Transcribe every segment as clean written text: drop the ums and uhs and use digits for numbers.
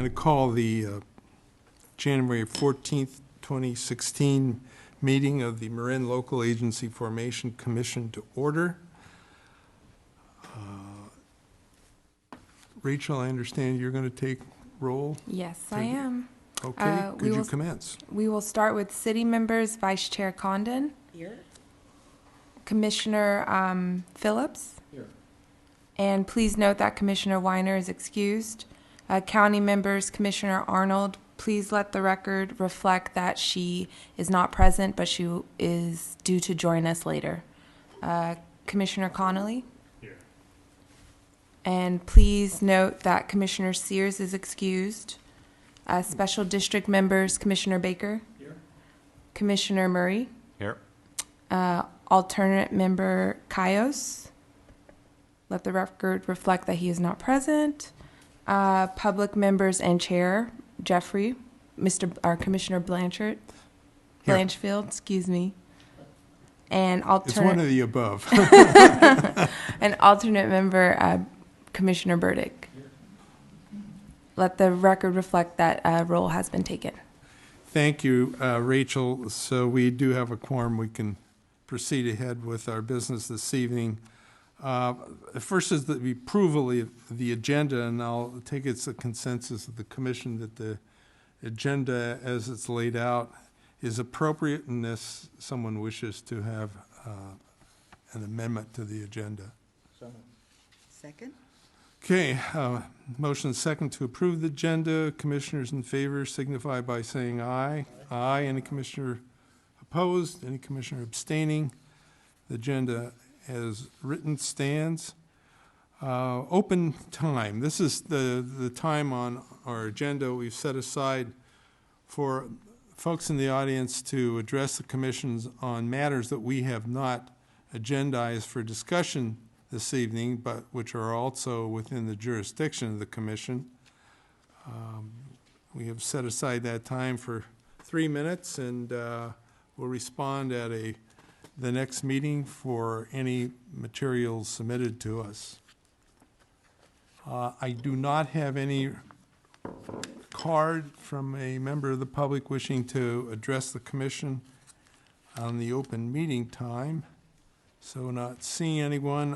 going to call the January 14th, 2016 meeting of the Marin Local Agency Formation Commission to order. Rachel, I understand you're going to take roll? Yes, I am. Okay, could you commence? We will start with city members. Vice Chair Condon. Here. Commissioner Phillips. Here. And please note that Commissioner Weiner is excused. County members, Commissioner Arnold, please let the record reflect that she is not present, but she is due to join us later. Commissioner Connolly. Here. And please note that Commissioner Sears is excused. Special district members, Commissioner Baker. Here. Commissioner Murray. Here. Alternate member Cayos. Let the record reflect that he is not present. Public members and chair, Jeffrey, Commissioner Blanchard, Here. Blanchfield, excuse me. And It's one of the above. an alternate member, Commissioner Burdick. Let the record reflect that roll has been taken. Thank you, Rachel. So we do have a quorum. We can proceed ahead with our business this evening. First is the approval of the agenda, and I'll take it's a consensus of the commission that the agenda as it's laid out is appropriate unless someone wishes to have an amendment to the agenda. Second? Okay, motion second to approve the agenda. Commissioners in favor signify by saying aye. Aye. Any commissioner opposed? Any commissioner abstaining? The agenda as written stands. Open time. This is the time on our agenda we've set aside for folks in the audience to address the commissions on matters that we have not agendized for discussion this evening, but which are also within the jurisdiction of the commission. We have set aside that time for 3 minutes, and we'll respond at the next meeting for any materials submitted to us. I do not have any card from a member of the public wishing to address the commission on the open meeting time. So not seeing anyone,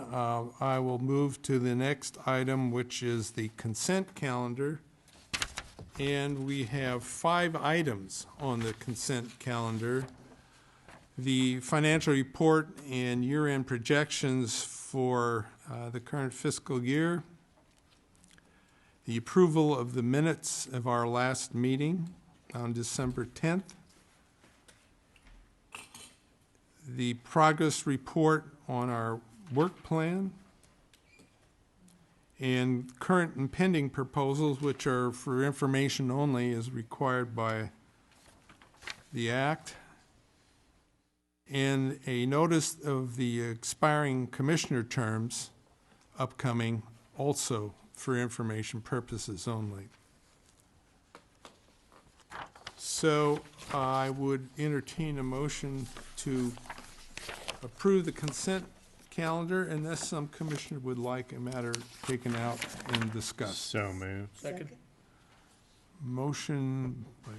I will move to the next item, which is the consent calendar. And we have 5 items on the consent calendar. The financial report and year-end projections for the current fiscal year. The approval of the minutes of our last meeting on December 10th. The progress report on our work plan, and current and pending proposals, which are for information only as required by the Act, and a notice of the expiring commissioner terms upcoming, also for information purposes only. So I would entertain a motion to approve the consent calendar unless some commissioner would like a matter taken out and discussed. So moved. Second. Motion by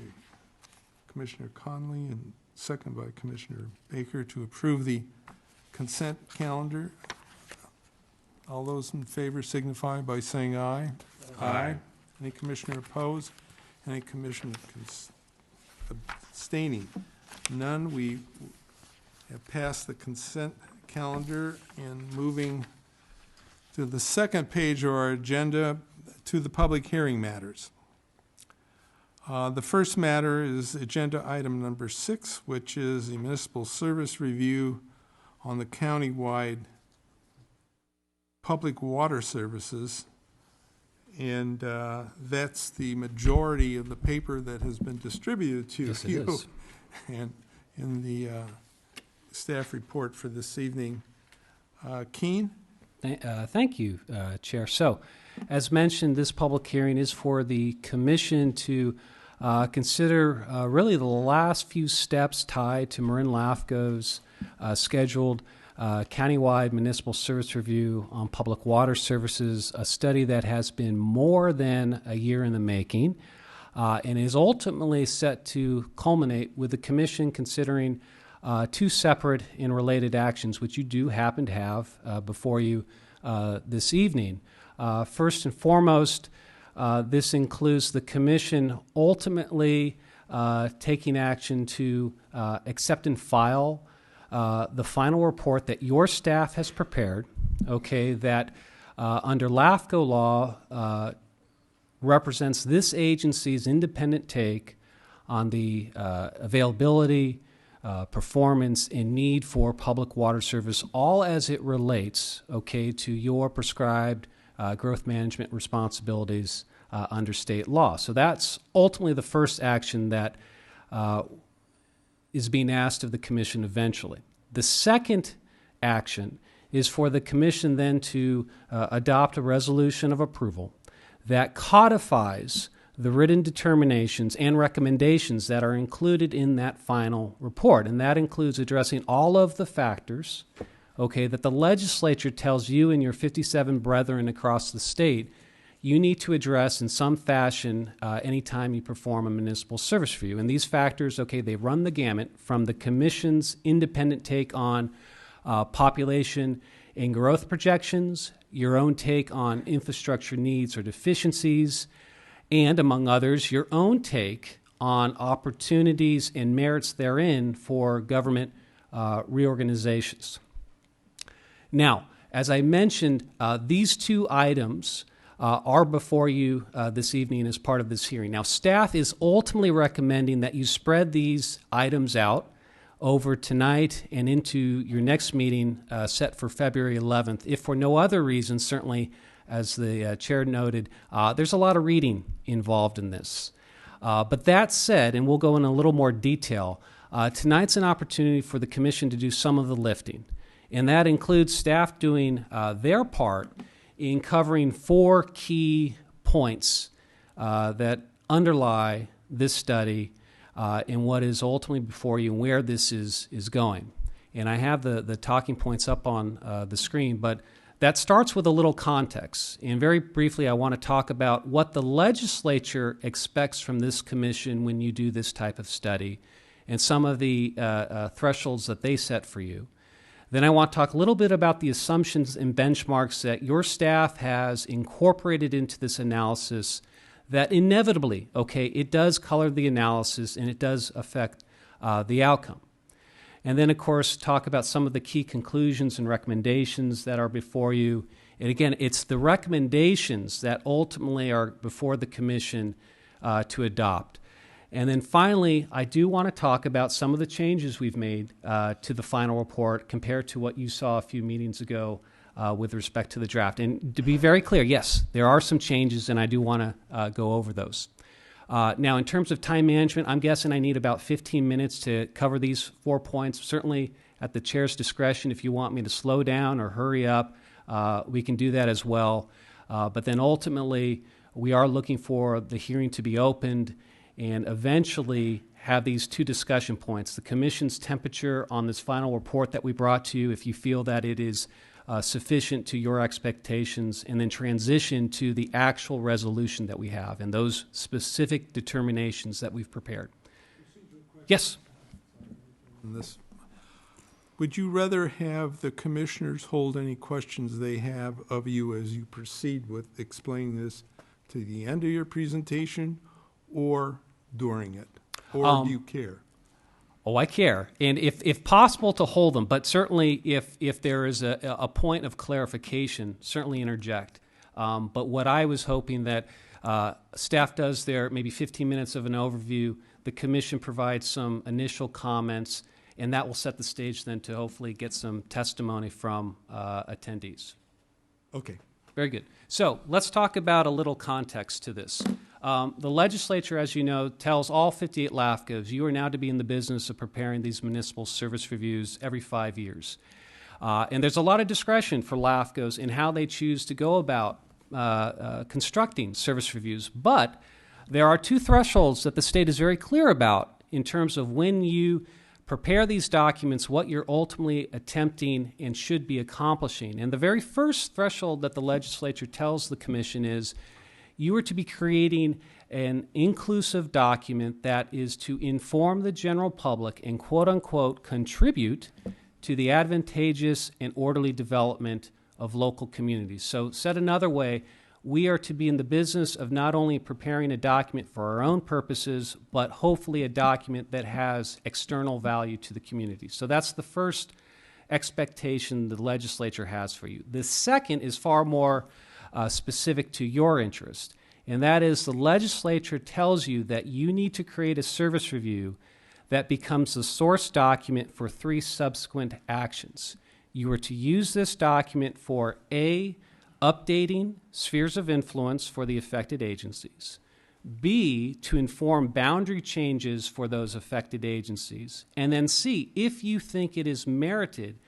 Commissioner Conley and second by Commissioner Baker to approve the consent calendar. All those in favor signify by saying aye. Aye. Any commissioner opposed? Any commissioner abstaining? None. We have passed the consent calendar and moving to the second page of our agenda to the public hearing matters. The first matter is agenda item number 6, which is a municipal service review on the countywide public water services. And that's the majority of the paper that has been distributed to Yes, it you. is. And in the staff report for this evening. Keene? Thank you, Chair. So, as mentioned, this public hearing is for the Commission to consider really the last few steps tied to Marin LAFCO's scheduled Countywide Municipal Service Review on Public Water Services, a study that has been more than a year in the making and is ultimately set to culminate with the Commission considering two separate and related actions, which you do happen to have before you this evening. First and foremost, this includes the Commission ultimately taking action to accept and file the final report that your staff has prepared, okay, that under LAFCO law represents this agency's independent take on the availability, performance, and need for public water service, all as it relates, okay, to your prescribed growth management responsibilities under state law. So that's ultimately the first action that is being asked of the Commission eventually. The second action is for the Commission then to adopt a resolution of approval that codifies the written determinations and recommendations that are included in that final report. And that includes addressing all of the factors, okay, that the legislature tells you and your 57 brethren across the state you need to address in some fashion anytime you perform a municipal service review. And these factors, okay, they run the gamut from the Commission's independent take on population and growth projections, your own take on infrastructure needs or deficiencies, and, among others, your own take on opportunities and merits therein for government reorganizations. Now, as I mentioned, these two items are before you this evening as part of this hearing. Now, staff is ultimately recommending that you spread these items out over tonight and into your next meeting set for February 11th. If for no other reason, certainly, as the chair noted, there's a lot of reading involved in this. But that said, and we'll go in a little more detail, tonight's an opportunity for the Commission to do some of the lifting. And that includes staff doing their part in covering four key points that underlie this study and what is ultimately before you and where this is going. And I have the talking points up on the screen, but that starts with a little context. And very briefly, I want to talk about what the legislature expects from this Commission when you do this type of study and some of the thresholds that they set for you. Then I want to talk a little bit about the assumptions and benchmarks that your staff has incorporated into this analysis that inevitably, okay, it does color the analysis and it does affect the outcome. And then, of course, talk about some of the key conclusions and recommendations that are before you. And again, it's the recommendations that ultimately are before the Commission to adopt. And then finally, I do want to talk about some of the changes we've made to the final report compared to what you saw a few meetings ago with respect to the draft. And to be very clear, yes, there are some changes, and I do want to go over those. Now, in terms of time management, I'm guessing I need about 15 minutes to cover these 4 points. Certainly at the chair's discretion, if you want me to slow down or hurry up, we can do that as well. But then ultimately, we are looking for the hearing to be opened and eventually have these two discussion points, the Commission's temperature on this final report that we brought to you, if you feel that it is sufficient to your expectations, and then transition to the actual resolution that we have and those specific determinations that we've prepared. Yes? Would you rather have the commissioners hold any questions they have of you as you proceed with explaining this to the end of your presentation or during it? Or do you care? Oh, I care. And if possible, to hold them. But certainly if there is a point of clarification, certainly interject. But what I was hoping that staff does there, maybe 15 minutes of an overview, the Commission provides some initial comments, and that will set the stage then to hopefully get some testimony from attendees. Okay. Very good. So let's talk about a little context to this. The legislature, as you know, tells all 58 LAFCOs, you are now to be in the business of preparing these municipal service reviews every 5 years. And there's a lot of discretion for LAFCOs in how they choose to go about constructing service reviews. But there are two thresholds that the state is very clear about in terms of when you prepare these documents, what you're ultimately attempting and should be accomplishing. And the very first threshold that the legislature tells the commission is you are to be creating an inclusive document that is to inform the general public and quote unquote contribute to the advantageous and orderly development of local communities. So said another way, we are to be in the business of not only preparing a document for our own purposes, but hopefully a document that has external value to the community. So that's the first expectation the legislature has for you. The second is far more specific to your interest, and that is the legislature tells you that you need to create a service review that becomes the source document for 3 subsequent actions. You are to use this document for A, updating spheres of influence for the affected agencies, B, to inform boundary changes for those affected agencies, and then C, if you think it is merited,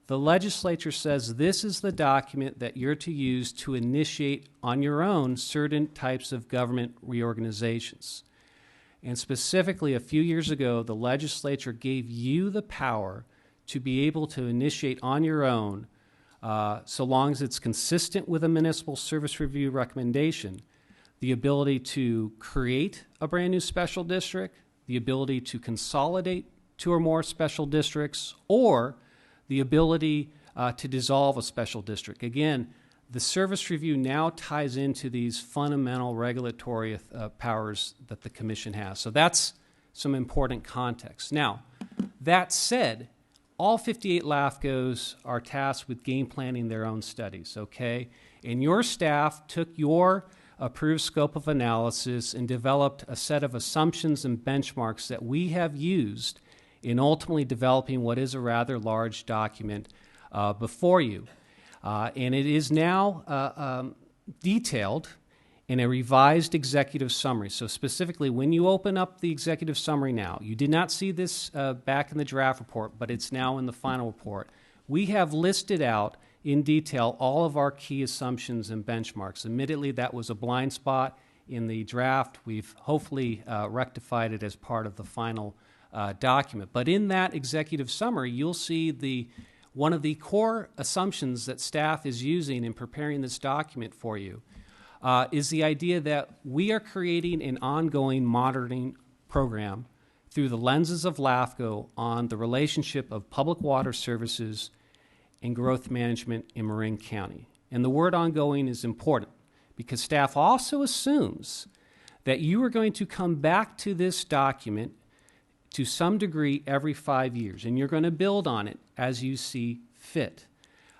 the legislature says this is the document that you're to use to initiate on your own certain types of government reorganizations. And specifically, a few years ago, the legislature gave you the power to be able to initiate on your own, so long as it's consistent with a municipal service review recommendation, the ability to create a brand new special district, the ability to consolidate 2 or more special districts, or the ability to dissolve a special district. Again, the service review now ties into these fundamental regulatory powers that the commission has. So that's some important context. Now, that said, all 58 LAFCOs are tasked with game planning their own studies, okay? And your staff took your approved scope of analysis and developed a set of assumptions and benchmarks that we have used in ultimately developing what is a rather large document before you. And it is now detailed in a revised executive summary. So specifically, when you open up the executive summary now, you did not see this back in the draft report, but it's now in the final report. We have listed out in detail all of our key assumptions and benchmarks. Admittedly, that was a blind spot in the draft. We've hopefully rectified it as part of the final document. But in that executive summary, you'll see one of the core assumptions that staff is using in preparing this document for you is the idea that we are creating an ongoing monitoring program through the lenses of LAFCO on the relationship of public water services and growth management in Marin County. And the word ongoing is important because staff also assumes that you are going to come back to this document to some degree every 5 years, and you're going to build on it as you see fit.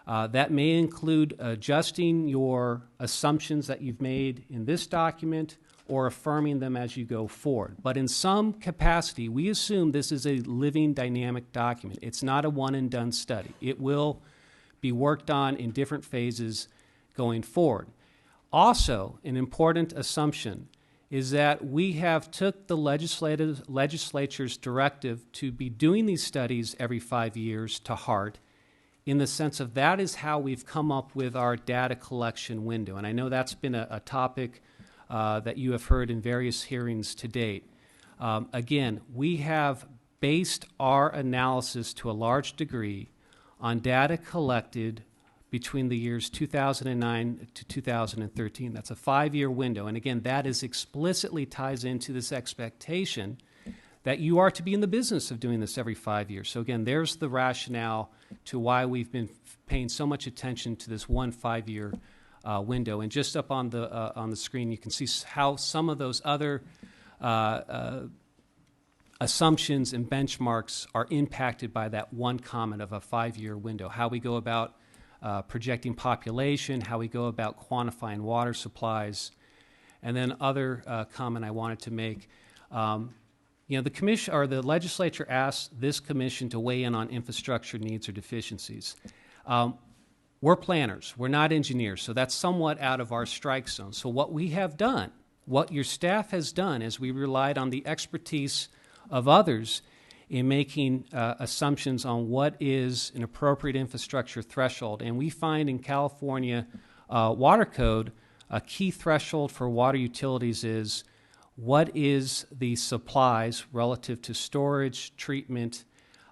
That may include adjusting your assumptions that you've made in this document or affirming them as you go forward. But in some capacity, we assume this is a living, dynamic document. It's not a one-and-done study. It will be worked on in different phases going forward. Also, an important assumption is that we have took the legislature's directive to be doing these studies every 5 years to heart, in the sense of that is how we've come up with our data collection window. And I know that's been a topic that you have heard in various hearings to date. Again, we have based our analysis to a large degree on data collected between the years 2009 to 2013. That's a 5-year window. And again, that is explicitly ties into this expectation that you are to be in the business of doing this every 5 years. So again, there's the rationale to why we've been paying so much attention to this 1 5-year window. And just up on the screen, you can see how some of those other assumptions and benchmarks are impacted by that one comment of a 5-year window. How we go about projecting population, how we go about quantifying water supplies, and then other comment I wanted to make. The commission or the legislature asked this commission to weigh in on infrastructure needs or deficiencies. We're planners, we're not engineers, so that's somewhat out of our strike zone. So what we have done, what your staff has done, is we relied on the expertise of others in making assumptions on what is an appropriate infrastructure threshold. And we find in California water code, a key threshold for water utilities is what is the supplies relative to storage, treatment,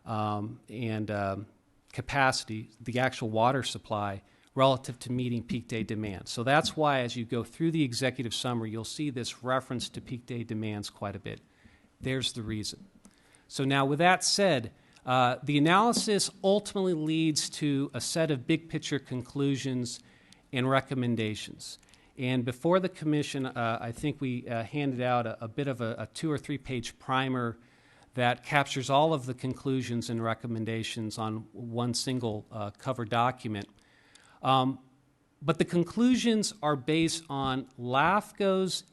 and capacity, the actual water supply, relative to meeting peak day demand. So that's why as you go through the executive summary, you'll see this reference to peak day demands quite a bit. There's the reason. So now with that said, the analysis ultimately leads to a set of big picture conclusions and recommendations. And before the commission, I think we handed out a bit of a 2 or 3 page primer that captures all of the conclusions and recommendations on one single cover document. But the conclusions are based on LAFCO's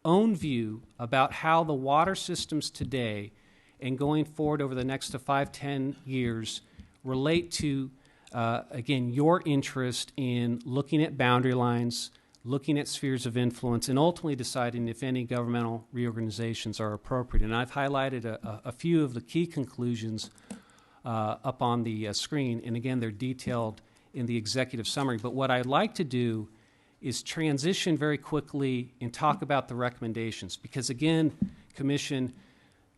own view about how the water systems today and going forward over the next 5-10 years relate to, again, your interest in looking at boundary lines, looking at spheres of influence, and ultimately deciding if any governmental reorganizations are appropriate. And I've highlighted a few of the key conclusions up on the screen, and again, they're detailed in the executive summary. But what I'd like to do is transition very quickly and talk about the recommendations, because again, Commission,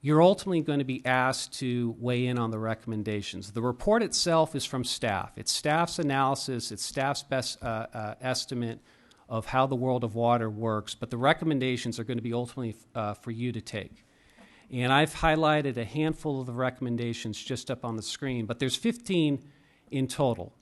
you're ultimately going to be asked to weigh in on the recommendations. The report itself is from staff. It's staff's analysis, it's staff's best estimate of how the world of water works, but the recommendations are going to be ultimately for you to take. And I've highlighted a handful of the recommendations just up on the screen, but there's 15 in total.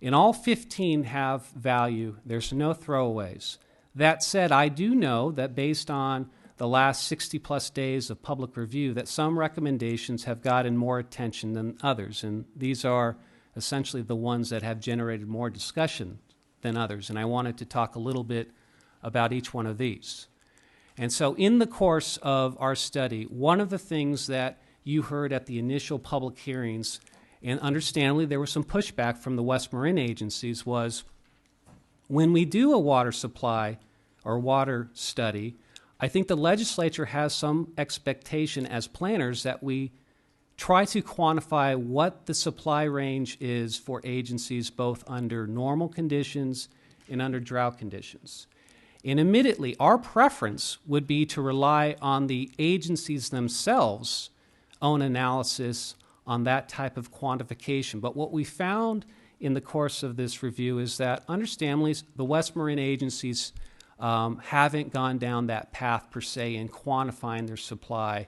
And all 15 have value. There's no throwaways. That said, I do know that based on the last 60-plus days of public review, that some recommendations have gotten more attention than others, and these are essentially the ones that have generated more discussion than others, and I wanted to talk a little bit about each one of these. And so in the course of our study, one of the things that you heard at the initial public hearings, and understandably there was some pushback from the West Marin agencies, was when we do a water supply or water study, I think the legislature has some expectation as planners that we try to quantify what the supply range is for agencies both under normal conditions and under drought conditions. And admittedly, our preference would be to rely on the agencies themselves' own analysis on that type of quantification. But what we found in the course of this review is that, understandably, the West Marin agencies haven't gone down that path per se in quantifying their supply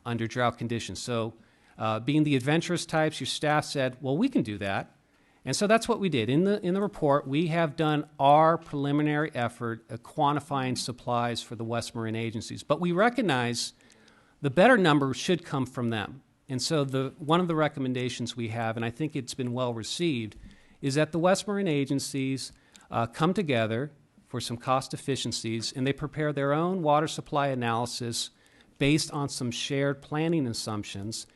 under drought conditions. So being the adventurous types, your staff said, well, we can do that. And so that's what we did. In the report, we have done our preliminary effort at quantifying supplies for the West Marin agencies. But we recognize the better number should come from them. And so one of the recommendations we have, and I think it's been well received, is that the West Marin agencies come together for some cost efficiencies, and they prepare their own water supply analysis based on some shared planning assumptions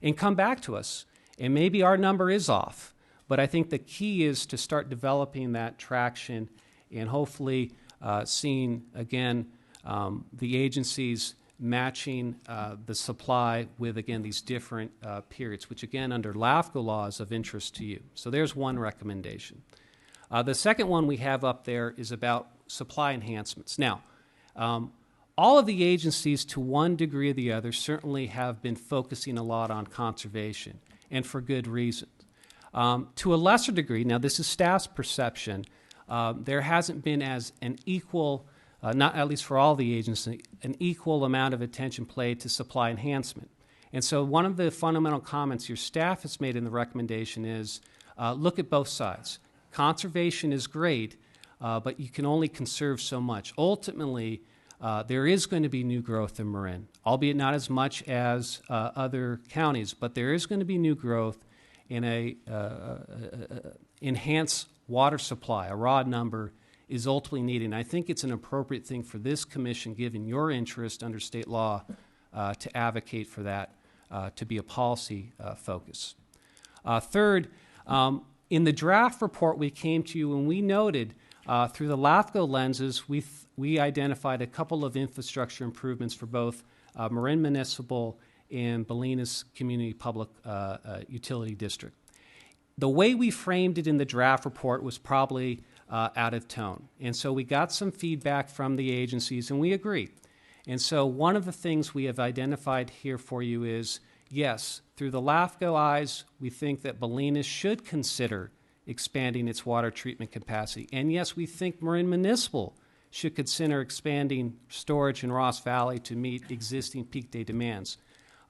and come back to us. And maybe our number is off, but I think the key is to start developing that traction and hopefully seeing, again, the agencies matching the supply with, again, these different periods, which, again, under LAFCO law is of interest to you. So there's one recommendation. The second one we have up there is about supply enhancements. Now, all of the agencies, to one degree or the other, certainly have been focusing a lot on conservation, and for good reason. To a lesser degree, now this is staff's perception, there hasn't been as an equal, not at least for all the agencies, an equal amount of attention paid to supply enhancement. And so one of the fundamental comments your staff has made in the recommendation is look at both sides. Conservation is great, but you can only conserve so much. Ultimately, there is going to be new growth in Marin, albeit not as much as other counties, but there is going to be new growth in a enhanced water supply. A raw number is ultimately needed. And I think it's an appropriate thing for this commission, given your interest under state law, to advocate for that to be a policy focus. Third, in the draft report we came to you and we noted through the LAFCO lenses, we identified a couple of infrastructure improvements for both Marin Municipal and Bolinas Community Public Utility District. The way we framed it in the draft report was probably out of tone. And so we got some feedback from the agencies and we agreed. And so one of the things we have identified here for you is, yes, through the LAFCO eyes, we think that Bolinas should consider expanding its water treatment capacity. And yes, we think Marin Municipal should consider expanding storage in Ross Valley to meet existing peak day demands.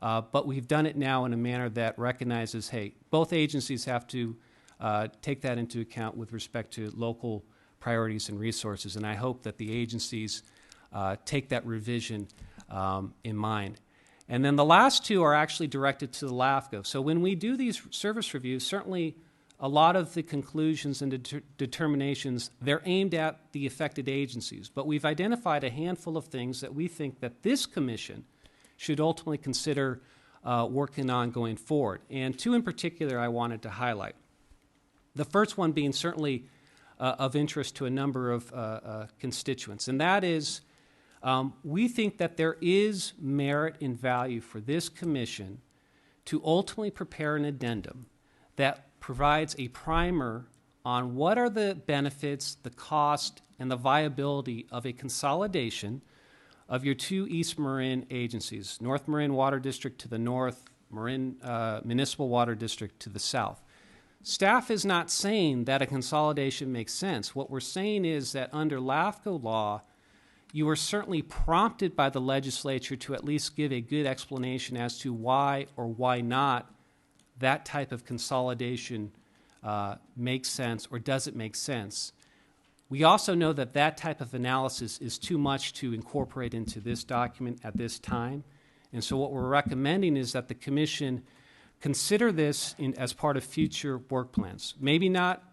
But we've done it now in a manner that recognizes, hey, both agencies have to take that into account with respect to local priorities and resources. And I hope that the agencies take that revision in mind. And then the last two are actually directed to the LAFCO. So when we do these service reviews, certainly a lot of the conclusions and determinations, they're aimed at the affected agencies. But we've identified a handful of things that we think that this commission should ultimately consider working on going forward. And two in particular I wanted to highlight. The first one being certainly of interest to a number of constituents, and that is we think that there is merit and value for this commission to ultimately prepare an addendum that provides a primer on what are the benefits, the cost, and the viability of a consolidation of your two East Marin agencies, North Marin Water District to the north, Marin Municipal Water District to the south. Staff is not saying that a consolidation makes sense. What we're saying is that under LAFCO law, you are certainly prompted by the legislature to at least give a good explanation as to why or why not that type of consolidation makes sense, or does it make sense. We also know that that type of analysis is too much to incorporate into this document at this time. And so what we're recommending is that the commission consider this as part of future work plans. Maybe not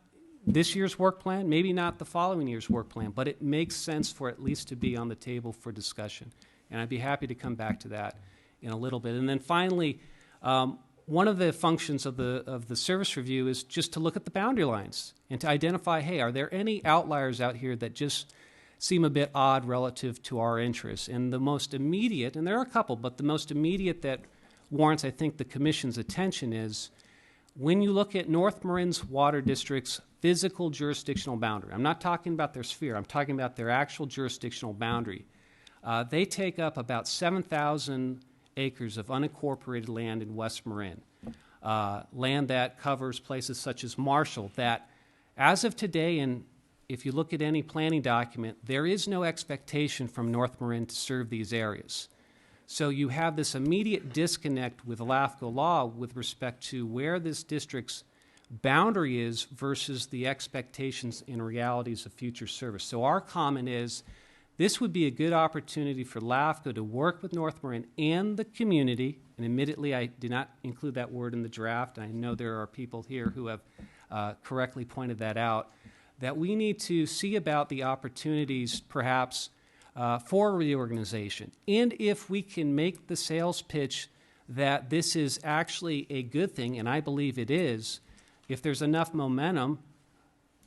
this year's work plan, maybe not the following year's work plan, but it makes sense for at least to be on the table for discussion. And I'd be happy to come back to that in a little bit. And then finally, one of the functions of the service review is just to look at the boundary lines and to identify, hey, are there any outliers out here that just seem a bit odd relative to our interests? And the most immediate, and there are a couple, but the most immediate that warrants, I think, the Commission's attention is when you look at North Marin's Water District's physical jurisdictional boundary. I'm not talking about their sphere. I'm talking about their actual jurisdictional boundary. They take up about 7,000 acres of unincorporated land in West Marin, land that covers places such as Marshall, that as of today, and if you look at any planning document, there is no expectation from North Marin to serve these areas. So you have this immediate disconnect with LAFCO law with respect to where this district's boundary is versus the expectations and realities of future service. So our comment is this would be a good opportunity for LAFCO to work with North Marin and the community, and admittedly I did not include that word in the draft. I know there are people here who have correctly pointed that out, that we need to see about the opportunities perhaps for reorganization. And if we can make the sales pitch that this is actually a good thing, and I believe it is, if there's enough momentum,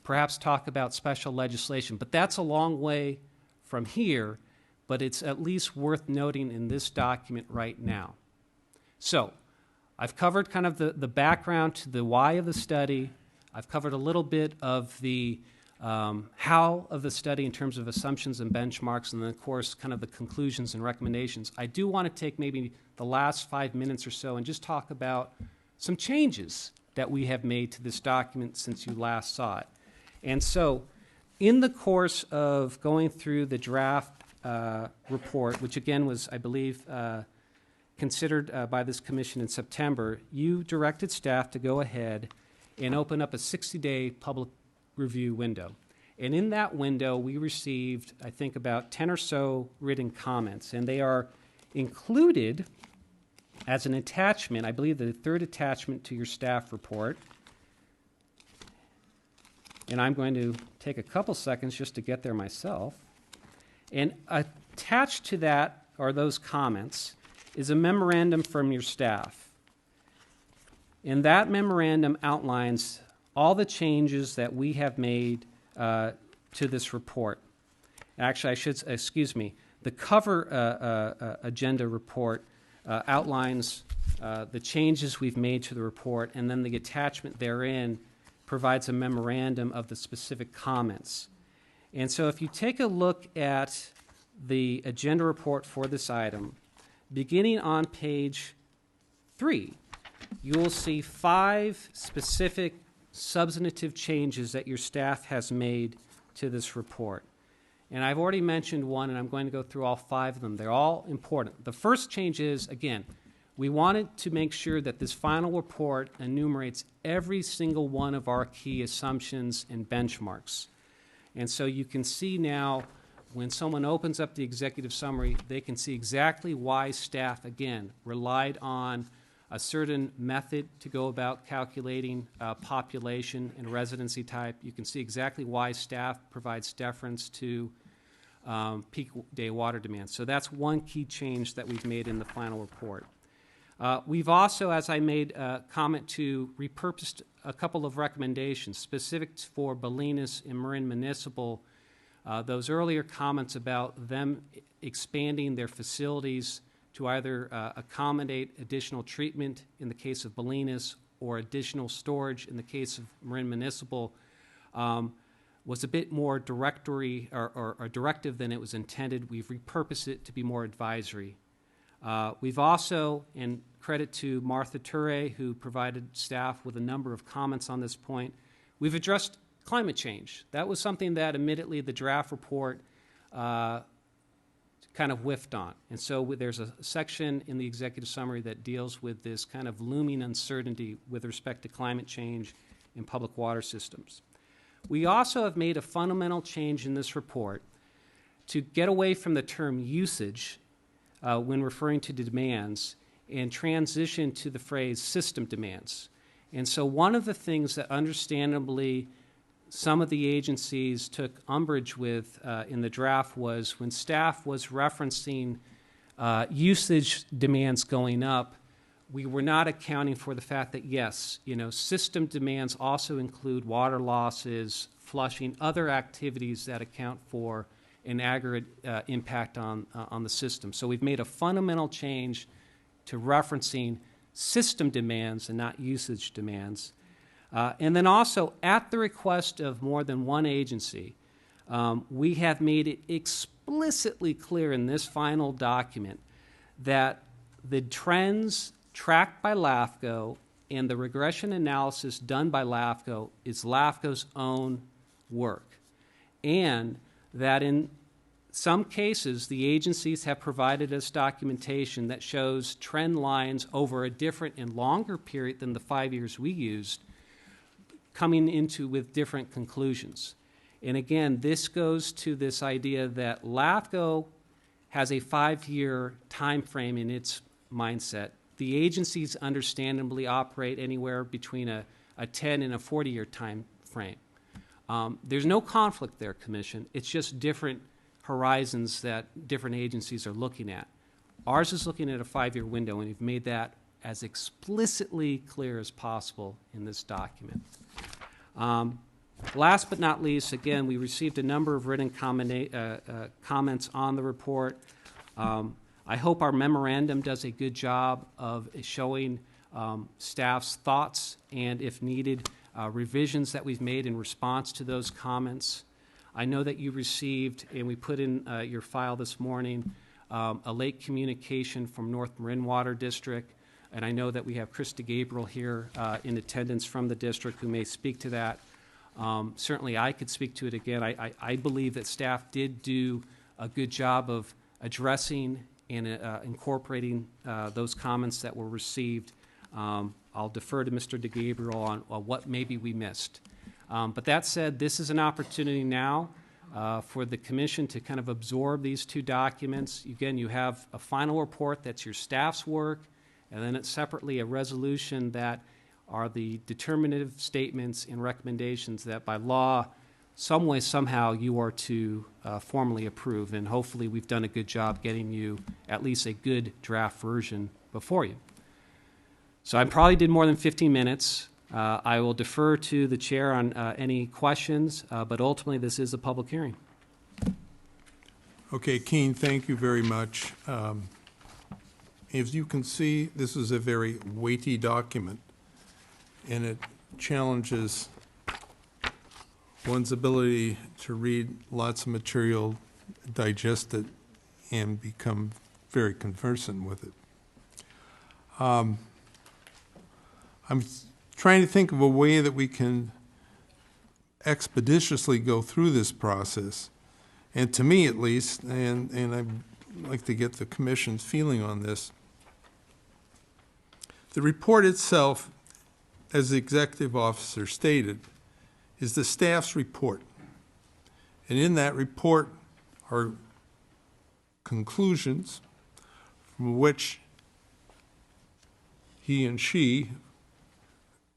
perhaps talk about special legislation. But that's a long way from here, but it's at least worth noting in this document right now. So I've covered kind of the background to the why of the study. I've covered a little bit of the how of the study in terms of assumptions and benchmarks, and then, of course, kind of the conclusions and recommendations. I do want to take maybe the last 5 minutes or so and just talk about some changes that we have made to this document since you last saw it. And so in the course of going through the draft report, which again was, I believe, considered by this commission in September, you directed staff to go ahead and open up a 60-day public review window. And in that window, we received, I think, about 10 or so written comments, and they are included as an attachment, I believe the third attachment to your staff report. And I'm going to take a couple seconds just to get there myself. And attached to that, or those comments, is a memorandum from your staff. And that memorandum outlines all the changes that we have made to this report. Actually, the cover agenda report outlines the changes we've made to the report, and then the attachment therein provides a memorandum of the specific comments. And so if you take a look at the agenda report for this item, beginning on page 3, you will see 5 specific substantive changes that your staff has made to this report. And I've already mentioned one, and I'm going to go through all 5 of them. They're all important. The first change is, again, we wanted to make sure that this final report enumerates every single one of our key assumptions and benchmarks. And so you can see now, when someone opens up the executive summary, they can see exactly why staff, again, relied on a certain method to go about calculating population and residency type. You can see exactly why staff provides deference to peak day water demand. So that's one key change that we've made in the final report. We've also, as I made a comment to, repurposed a couple of recommendations specific for Bolinas and Marin Municipal. Those earlier comments about them expanding their facilities to either accommodate additional treatment in the case of Bolinas or additional storage in the case of Marin Municipal was a bit more directory or directive than it was intended. We've repurposed it to be more advisory. We've also, and credit to Martha Ture, who provided staff with a number of comments on this point, we've addressed climate change. That was something that admittedly the draft report kind of whiffed on. And so there's a section in the executive summary that deals with this kind of looming uncertainty with respect to climate change in public water systems. We also have made a fundamental change in this report to get away from the term usage when referring to demands and transition to the phrase system demands. And so one of the things that understandably some of the agencies took umbrage with in the draft was when staff was referencing usage demands going up, we were not accounting for the fact that, yes, system demands also include water losses, flushing, other activities that account for an aggregate impact on the system. So we've made a fundamental change to referencing system demands and not usage demands. And then also, at the request of more than one agency, we have made it explicitly clear in this final document that the trends tracked by LAFCO and the regression analysis done by LAFCO is LAFCO's own work. And that in some cases, the agencies have provided us documentation that shows trend lines over a different and longer period than the 5 years we used, coming into with different conclusions. And again, this goes to this idea that LAFCO has a 5-year time frame in its mindset. The agencies understandably operate anywhere between a 10 and a 40-year time frame. There's no conflict there, Commission. It's just different horizons that different agencies are looking at. Ours is looking at a 5-year window, and we've made that as explicitly clear as possible in this document. Last but not least, again, we received a number of written comments on the report. I hope our memorandum does a good job of showing staff's thoughts and, if needed, revisions that we've made in response to those comments. I know that you received, and we put in your file this morning, a late communication from North Marin Water District, and I know that we have Krista Gabriel here in attendance from the district who may speak to that. Certainly I could speak to it again. I believe that staff did do a good job of addressing and incorporating those comments that were received. I'll defer to Mr. DeGabriel on what maybe we missed. But that said, this is an opportunity now for the Commission to kind of absorb these 2 documents. Again, you have a final report that's your staff's work, and then it's separately a resolution that are the determinative statements and recommendations that by law, some way, somehow, you are to formally approve. And hopefully we've done a good job getting you at least a good draft version before you. So I probably did more than 15 minutes. I will defer to the chair on any questions, but ultimately this is a public hearing. Okay, Keene, thank you very much. As you can see, this is a very weighty document, and it challenges one's ability to read lots of material, digest it, and become very conversant with it. I'm trying to think of a way that we can expeditiously go through this process. And to me, at least, and I'd like to get the commission's feeling on this, the report itself, as the executive officer stated, is the staff's report. And in that report are conclusions from which he and she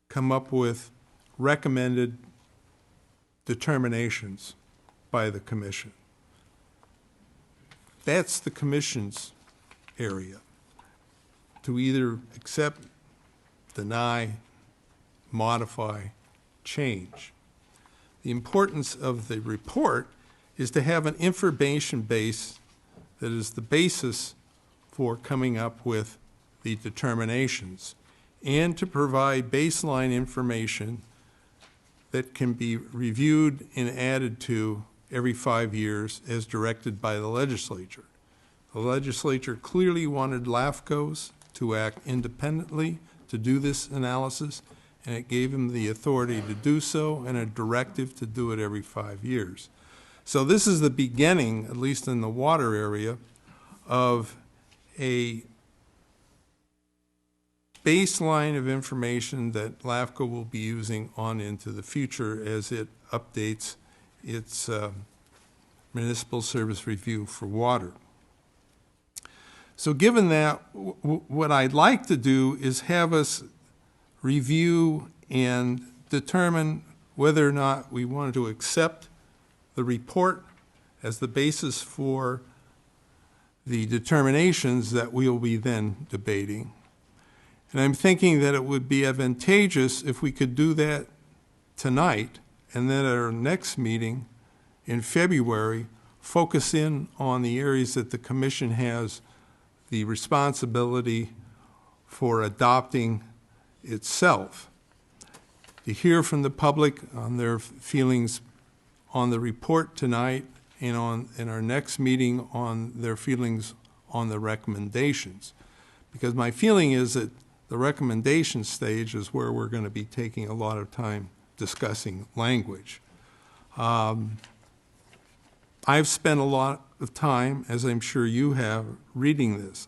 come up with recommended determinations by the commission. That's the commission's area, to either accept, deny, modify, change. The importance of the report is to have an information base that is the basis for coming up with the determinations, and to provide baseline information that can be reviewed and added to every 5 years as directed by the legislature. The legislature clearly wanted LAFCOs to act independently to do this analysis, and it gave them the authority to do so and a directive to do it every 5 years. So this is the beginning, at least in the water area, of a baseline of information that LAFCO will be using on into the future as it updates its municipal service review for water. So given that, what I'd like to do is have us review and determine whether or not we wanted to accept the report as the basis for the determinations that we'll be then debating. And I'm thinking that it would be advantageous if we could do that tonight, and then at our next meeting in February, focus in on the areas that the commission has the responsibility for adopting itself. To hear from the public on their feelings on the report tonight, and in our next meeting on their feelings on the recommendations. Because my feeling is that the recommendation stage is where we're going to be taking a lot of time discussing language. I've spent a lot of time, as I'm sure you have, reading this.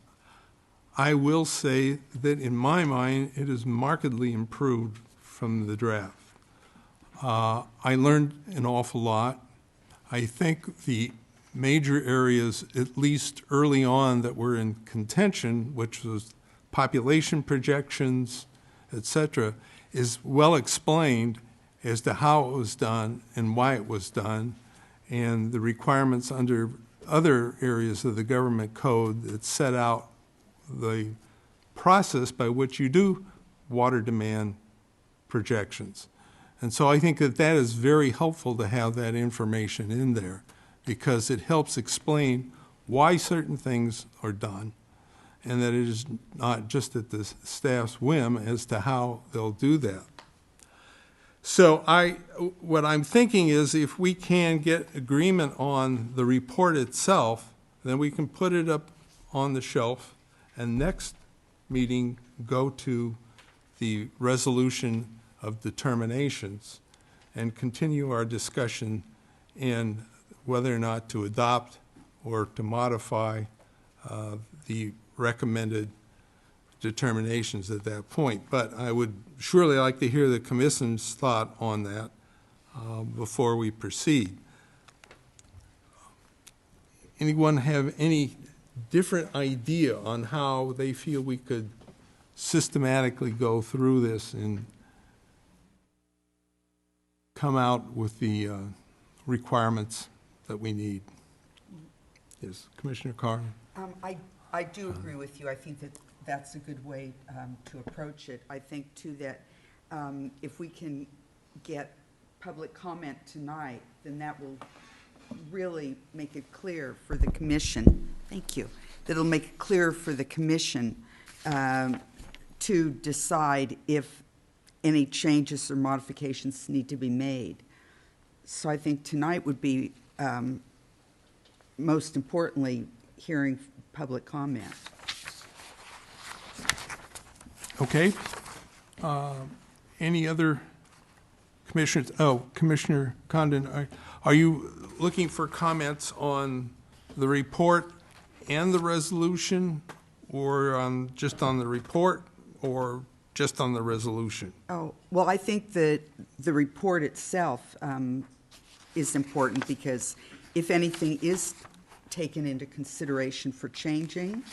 I will say that in my mind, it is markedly improved from the draft. I learned an awful lot. I think the major areas, at least early on, that were in contention, which was population projections, et cetera, is well explained as to how it was done and why it was done, and the requirements under other areas of the government code that set out the process by which you do water demand projections. And so I think that that is very helpful to have that information in there, because it helps explain why certain things are done, and that it is not just at the staff's whim as to how they'll do that. So what I'm thinking is, if we can get agreement on the report itself, then we can put it up on the shelf, and next meeting go to the resolution of determinations and continue our discussion in whether or not to adopt or to modify the recommended determinations at that point. But I would surely like to hear the commission's thought on that before we proceed. Anyone have any different idea on how they feel we could systematically go through this and come out with the requirements that we need? Yes, Commissioner Carr. I do agree with you. I think that that's a good way to approach it. I think, too, that if we can get public comment tonight, then that will really make it clear for the commission. Thank you. That'll make it clear for the commission to decide if any changes or modifications need to be made. So I think tonight would be, most importantly, hearing public comment. Okay. Any other commissioners? Oh, Commissioner Condon, are you looking for comments on the report and the resolution, or just on the report, or just on the resolution? Oh, well, I think that the report itself is important, because if anything is taken into consideration for changing,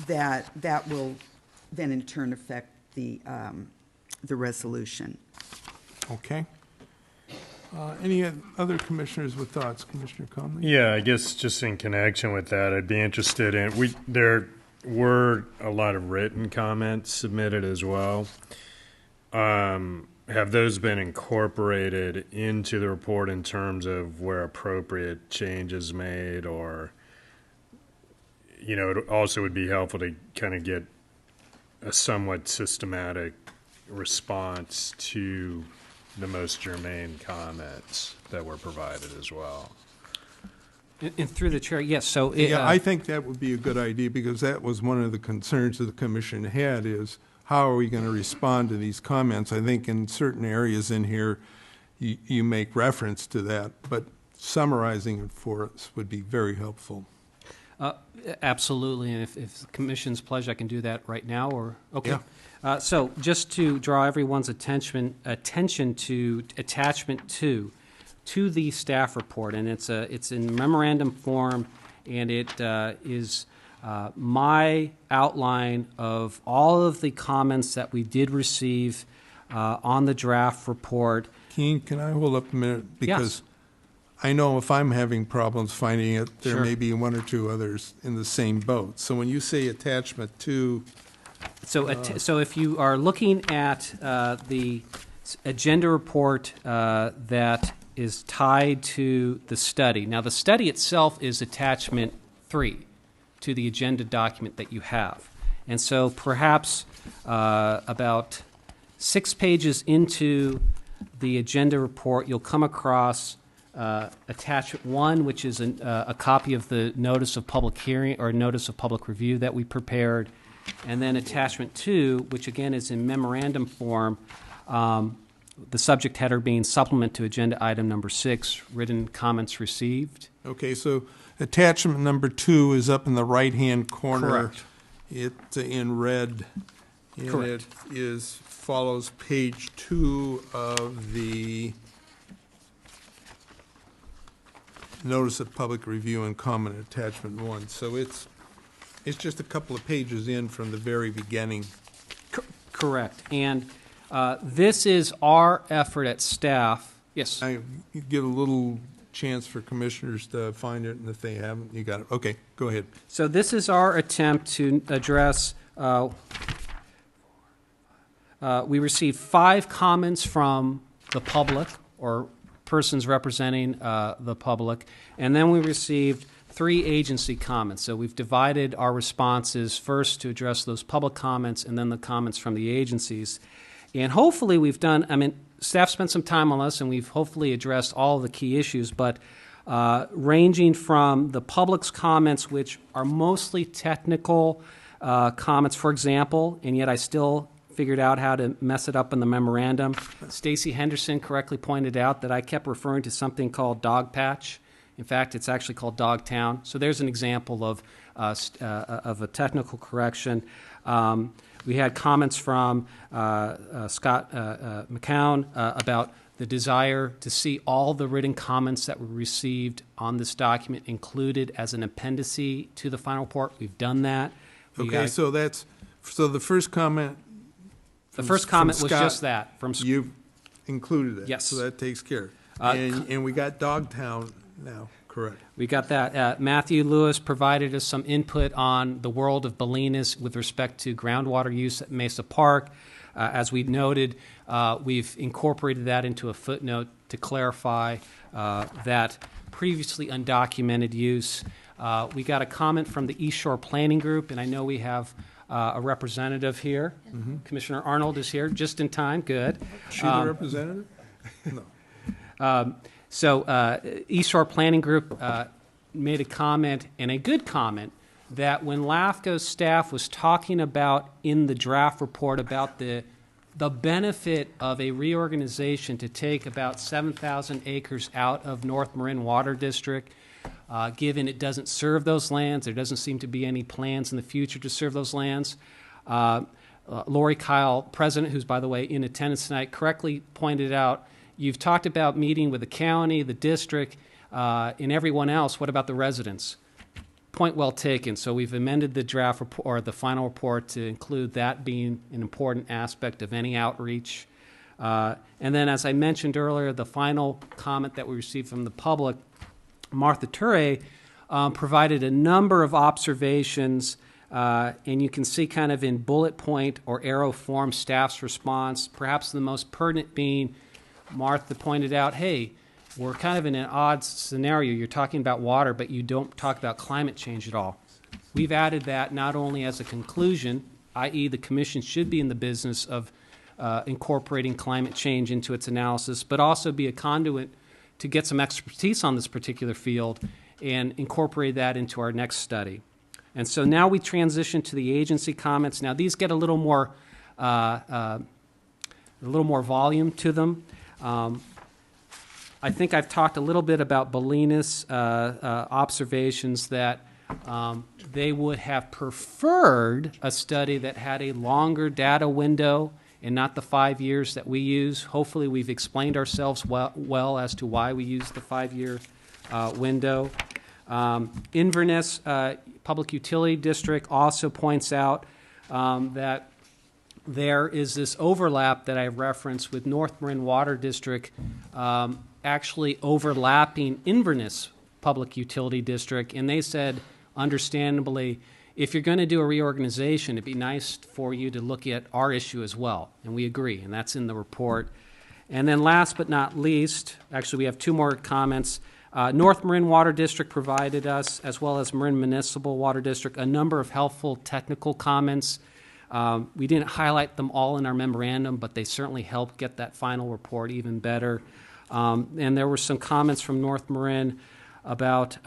that will then in turn affect the resolution. Okay. Any other commissioners with thoughts? Commissioner Conley? Yeah, I guess just in connection with that, I'd be interested in, there were a lot of written comments submitted as well. Have those been incorporated into the report in terms of where appropriate changes made, or, it also would be helpful to kind of get a somewhat systematic response to the most germane comments that were provided as well. And through the chair, yes, so. Yeah, I think that would be a good idea, because that was one of the concerns that the commission had, is how are we going to respond to these comments? I think in certain areas in here, you make reference to that, but summarizing it for us would be very helpful. Absolutely, and if the commission's pleasure, I can do that right now, or, okay. Yeah. So just to draw everyone's attention to attachment 2 to the staff report, and it's in memorandum form, and it is my outline of all of the comments that we did receive on the draft report. Keen, can I hold up a minute? Because Yes. I know if I'm having problems finding it, there Sure. may be one or two others in the same boat. So when you say attachment 2, So if you are looking at the agenda report that is tied to the study, now the study itself is attachment 3 to the agenda document that you have. And so perhaps about 6 pages into the agenda report, you'll come across attachment 1, which is a copy of the notice of public hearing or notice of public review that we prepared. And then attachment 2, which again is in memorandum form, the subject header being supplement to agenda item number 6, written comments received. okay, so attachment number 2 is up in the right-hand corner. Correct. It's in red. And Correct. it follows page 2 of the notice of public review and comment, attachment 1. So it's just a couple of pages in from the very beginning. Correct. And this is our effort at staff. Yes. I give a little chance for commissioners to find it, and if they haven't, you got it. Okay, go ahead. So this is our attempt to address, we received 5 comments from the public or persons representing the public, and then we received 3 agency comments. So we've divided our responses first to address those public comments and then the comments from the agencies. And hopefully we've done, staff spent some time on this and we've hopefully addressed all of the key issues, but ranging from the public's comments, which are mostly technical comments, for example, and yet I still figured out how to mess it up in the memorandum. Stacy Henderson correctly pointed out that I kept referring to something called Dog Patch. In fact, it's actually called Dogtown. So there's an example of a technical correction. We had comments from Scott McCown about the desire to see all the written comments that were received on this document included as an appendice to the final report. We've done that. Okay, so the first comment. The first comment was Scott, just that. You've included it. Yes. So that takes care. And we got Dogtown now, correct. We got that. Matthew Lewis provided us some input on the world of Bolinas with respect to groundwater use at Mesa Park. As we noted, we've incorporated that into a footnote to clarify that previously undocumented use. We got a comment from the East Shore Planning Group, and I know we have a representative here. Mm-hmm. Commissioner Arnold is here just in time. Good. Is she the representative? No. So East Shore Planning Group made a comment, and a good comment, that when LAFCO staff was talking about in the draft report about the benefit of a reorganization to take about 7,000 acres out of North Marin Water District, given it doesn't serve those lands, there doesn't seem to be any plans in the future to serve those lands. Lori Kyle, president, who's, by the way, in attendance tonight, correctly pointed out, you've talked about meeting with the county, the district, and everyone else. What about the residents? Point well taken. So we've amended the draft report, or the final report, to include that being an important aspect of any outreach. And then, as I mentioned earlier, the final comment that we received from the public, Martha Ture, provided a number of observations, and you can see kind of in bullet point or arrow form staff's response, perhaps the most pertinent being Martha pointed out, hey, we're kind of in an odd scenario. You're talking about water, but you don't talk about climate change at all. We've added that not only as a conclusion, i.e. the commission should be in the business of incorporating climate change into its analysis, but also be a conduit to get some expertise on this particular field and incorporate that into our next study. And so now we transition to the agency comments. Now these get a little more volume to them. I think I've talked a little bit about Bellina's observations that they would have preferred a study that had a longer data window and not the 5 years that we use. Hopefully we've explained ourselves well as to why we use the 5-year window. Inverness Public Utility District also points out that there is this overlap that I referenced with North Marin Water District actually overlapping Inverness Public Utility District, and they said, understandably, if you're going to do a reorganization, it'd be nice for you to look at our issue as well, and we agree, and that's in the report. And then last but not least, actually we have two more comments. North Marin Water District provided us, as well as Marin Municipal Water District, a number of helpful technical comments. We didn't highlight them all in our memorandum, but they certainly helped get that final report even better. And there were some comments from North Marin about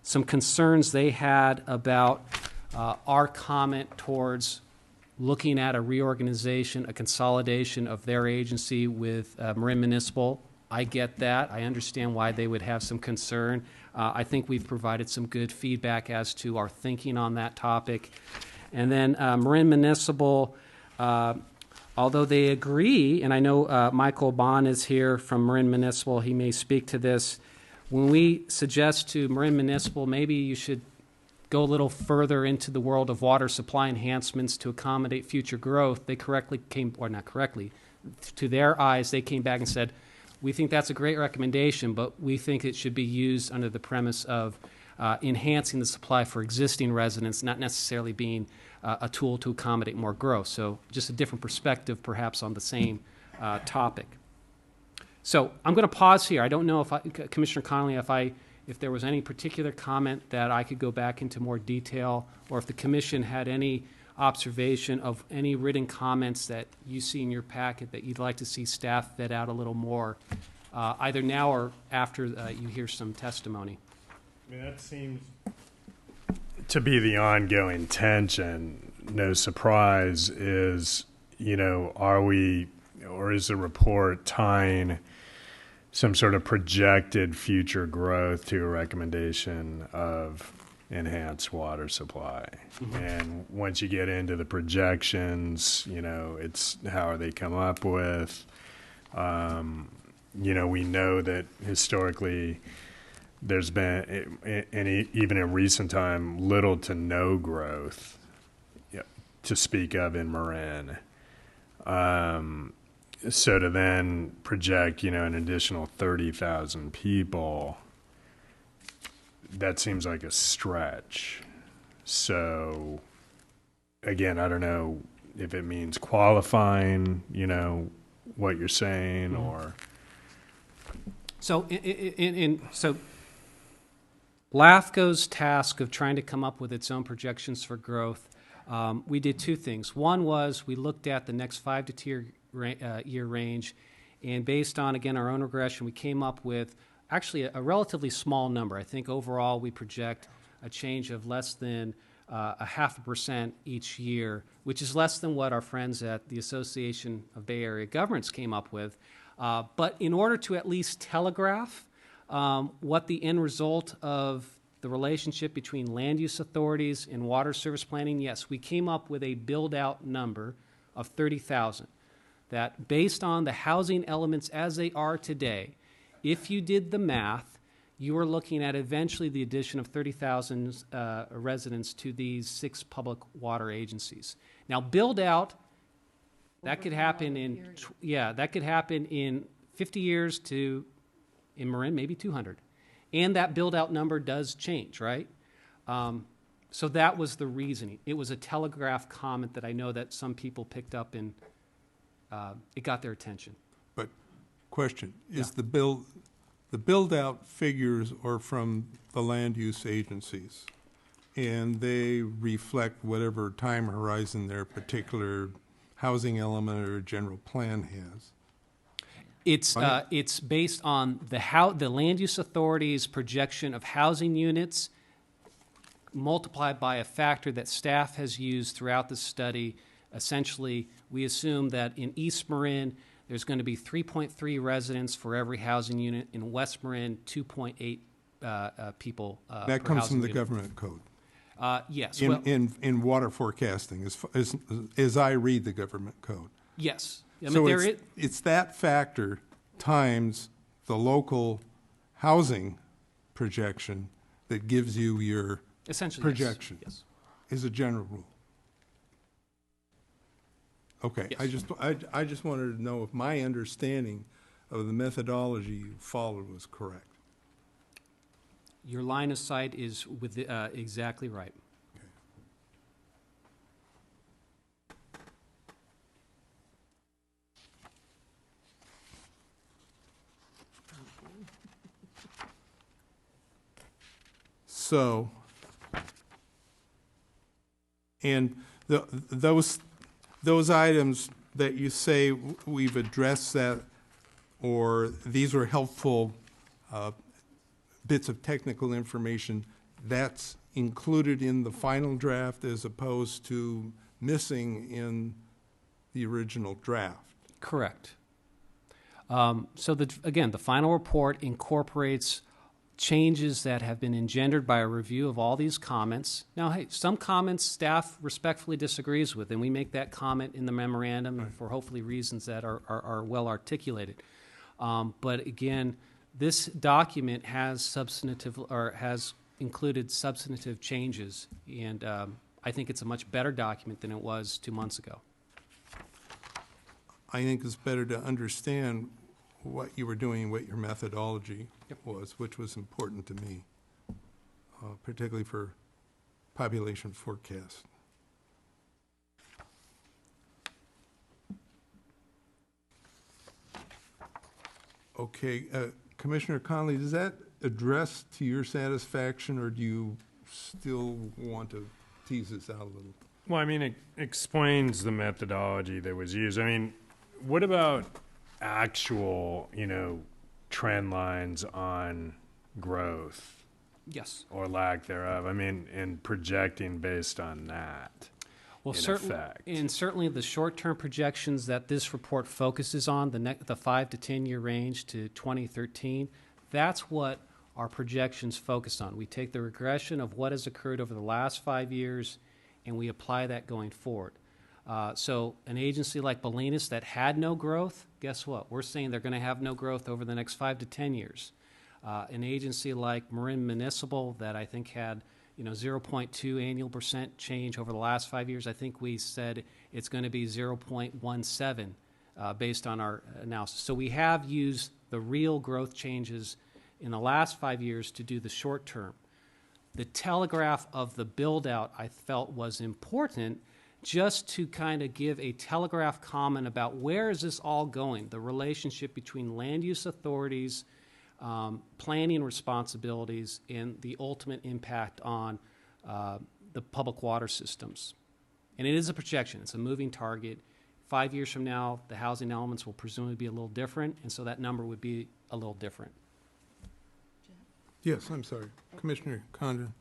some concerns they had about our comment towards looking at a reorganization, a consolidation of their agency with Marin Municipal. I get that. I understand why they would have some concern. I think we've provided some good feedback as to our thinking on that topic. And then Marin Municipal, although they agree, and I know Michael Bond is here from Marin Municipal, he may speak to this. When we suggest to Marin Municipal, maybe you should go a little further into the world of water supply enhancements to accommodate future growth, they correctly came, or not correctly, to their eyes, they came back and said, we think that's a great recommendation, but we think it should be used under the premise of enhancing the supply for existing residents, not necessarily being a tool to accommodate more growth. So just a different perspective perhaps on the same topic. So I'm going to pause here. I don't know if Commissioner Connolly, if there was any particular comment that I could go back into more detail, or if the Commission had any observation of any written comments that you see in your packet that you'd like to see staff vet out a little more, either now or after you hear some testimony. I mean, that seems to be the ongoing tension. No surprise is, are we, or is the report tying some sort of projected future growth to a recommendation of enhanced water supply? Mm-hmm. And once you get into the projections, it's how are they come up with? We know that historically there's been, and even in recent time, little to no growth to speak of in Marin. So to then project, an additional 30,000 people, that seems like a stretch. So again, I don't know if it means qualifying, what you're saying, or. So, so LAFCO's task of trying to come up with its own projections for growth, we did two things. One was we looked at the next 5 to 10 year range, and based on, again, our own regression, we came up with actually a relatively small number. I think overall we project a change of less than a 0.5% each year, which is less than what our friends at the Association of Bay Area Governments came up with. But in order to at least telegraph what the end result of the relationship between land use authorities and water service planning, yes, we came up with a build-out number of 30,000. That based on the housing elements as they are today, if you did the math, you are looking at eventually the addition of 30,000 residents to these 6 public water agencies. Now, build out, that could happen in, that could happen in 50 years to, in Marin, maybe 200. And that build out number does change, right? So that was the reasoning. It was a telegraph comment that I know that some people picked up and it got their attention. But question, is Yeah. the build-out figures are from the land use agencies, and they reflect whatever time horizon their particular housing element or general plan has. It's based on the land use authority's projection of housing units multiplied by a factor that staff has used throughout the study. Essentially, we assume that in East Marin, there's going to be 3.3 residents for every housing unit. In West Marin, 2.8 people That per comes housing from the unit. government code. Yes. In water forecasting, as I read the government code. Yes. I mean, So there it's that factor times the local housing projection that gives you your essentially projection. Yes. Is a general rule. Okay, Yes. I just wanted to know if my understanding of the methodology you followed was correct. Your line of sight is with exactly right. Okay. So, and those items that you say we've addressed that, or these were helpful bits of technical information, that's included in the final draft as opposed to missing in the original draft. Correct. So again, the final report incorporates changes that have been engendered by a review of all these comments. Now, hey, some comments staff respectfully disagrees with, and we make that comment in the memorandum for hopefully reasons that are well articulated. But again, this document has has included substantive changes, and I think it's a much better document than it was 2 months ago. I think it's better to understand what you were doing, what your methodology was, which was important to me, particularly for population forecast. Okay, Commissioner Conley, does that address to your satisfaction, or do you still want to tease this out a little? Well, I mean, it explains the methodology that was used. I mean, what about actual, trend lines on growth Yes. or lack thereof? I mean, and projecting based on that. Well, in certainly, effect. and certainly the short-term projections that this report focuses on, the 5 to 10 year range to 2013, that's what our projections focus on. We take the regression of what has occurred over the last 5 years, and we apply that going forward. So an agency like Bolinas that had no growth, guess what? We're saying they're going to have no growth over the next 5 to 10 years. An agency like Marin Municipal that I think had 0.2 annual % change over the last 5 years, I think we said it's going to be 0.17 based on our analysis. So we have used the real growth changes in the last 5 years to do the short term. The telegraph of the build-out I felt was important just to kind of give a telegraph comment about where is this all going, the relationship between land use authorities, planning responsibilities, and the ultimate impact on the public water systems. And it is a projection. It's a moving target. 5 years from now, the housing elements will presumably be a little different, and so that number would be a little different. Yes, I'm sorry. Commissioner Condon.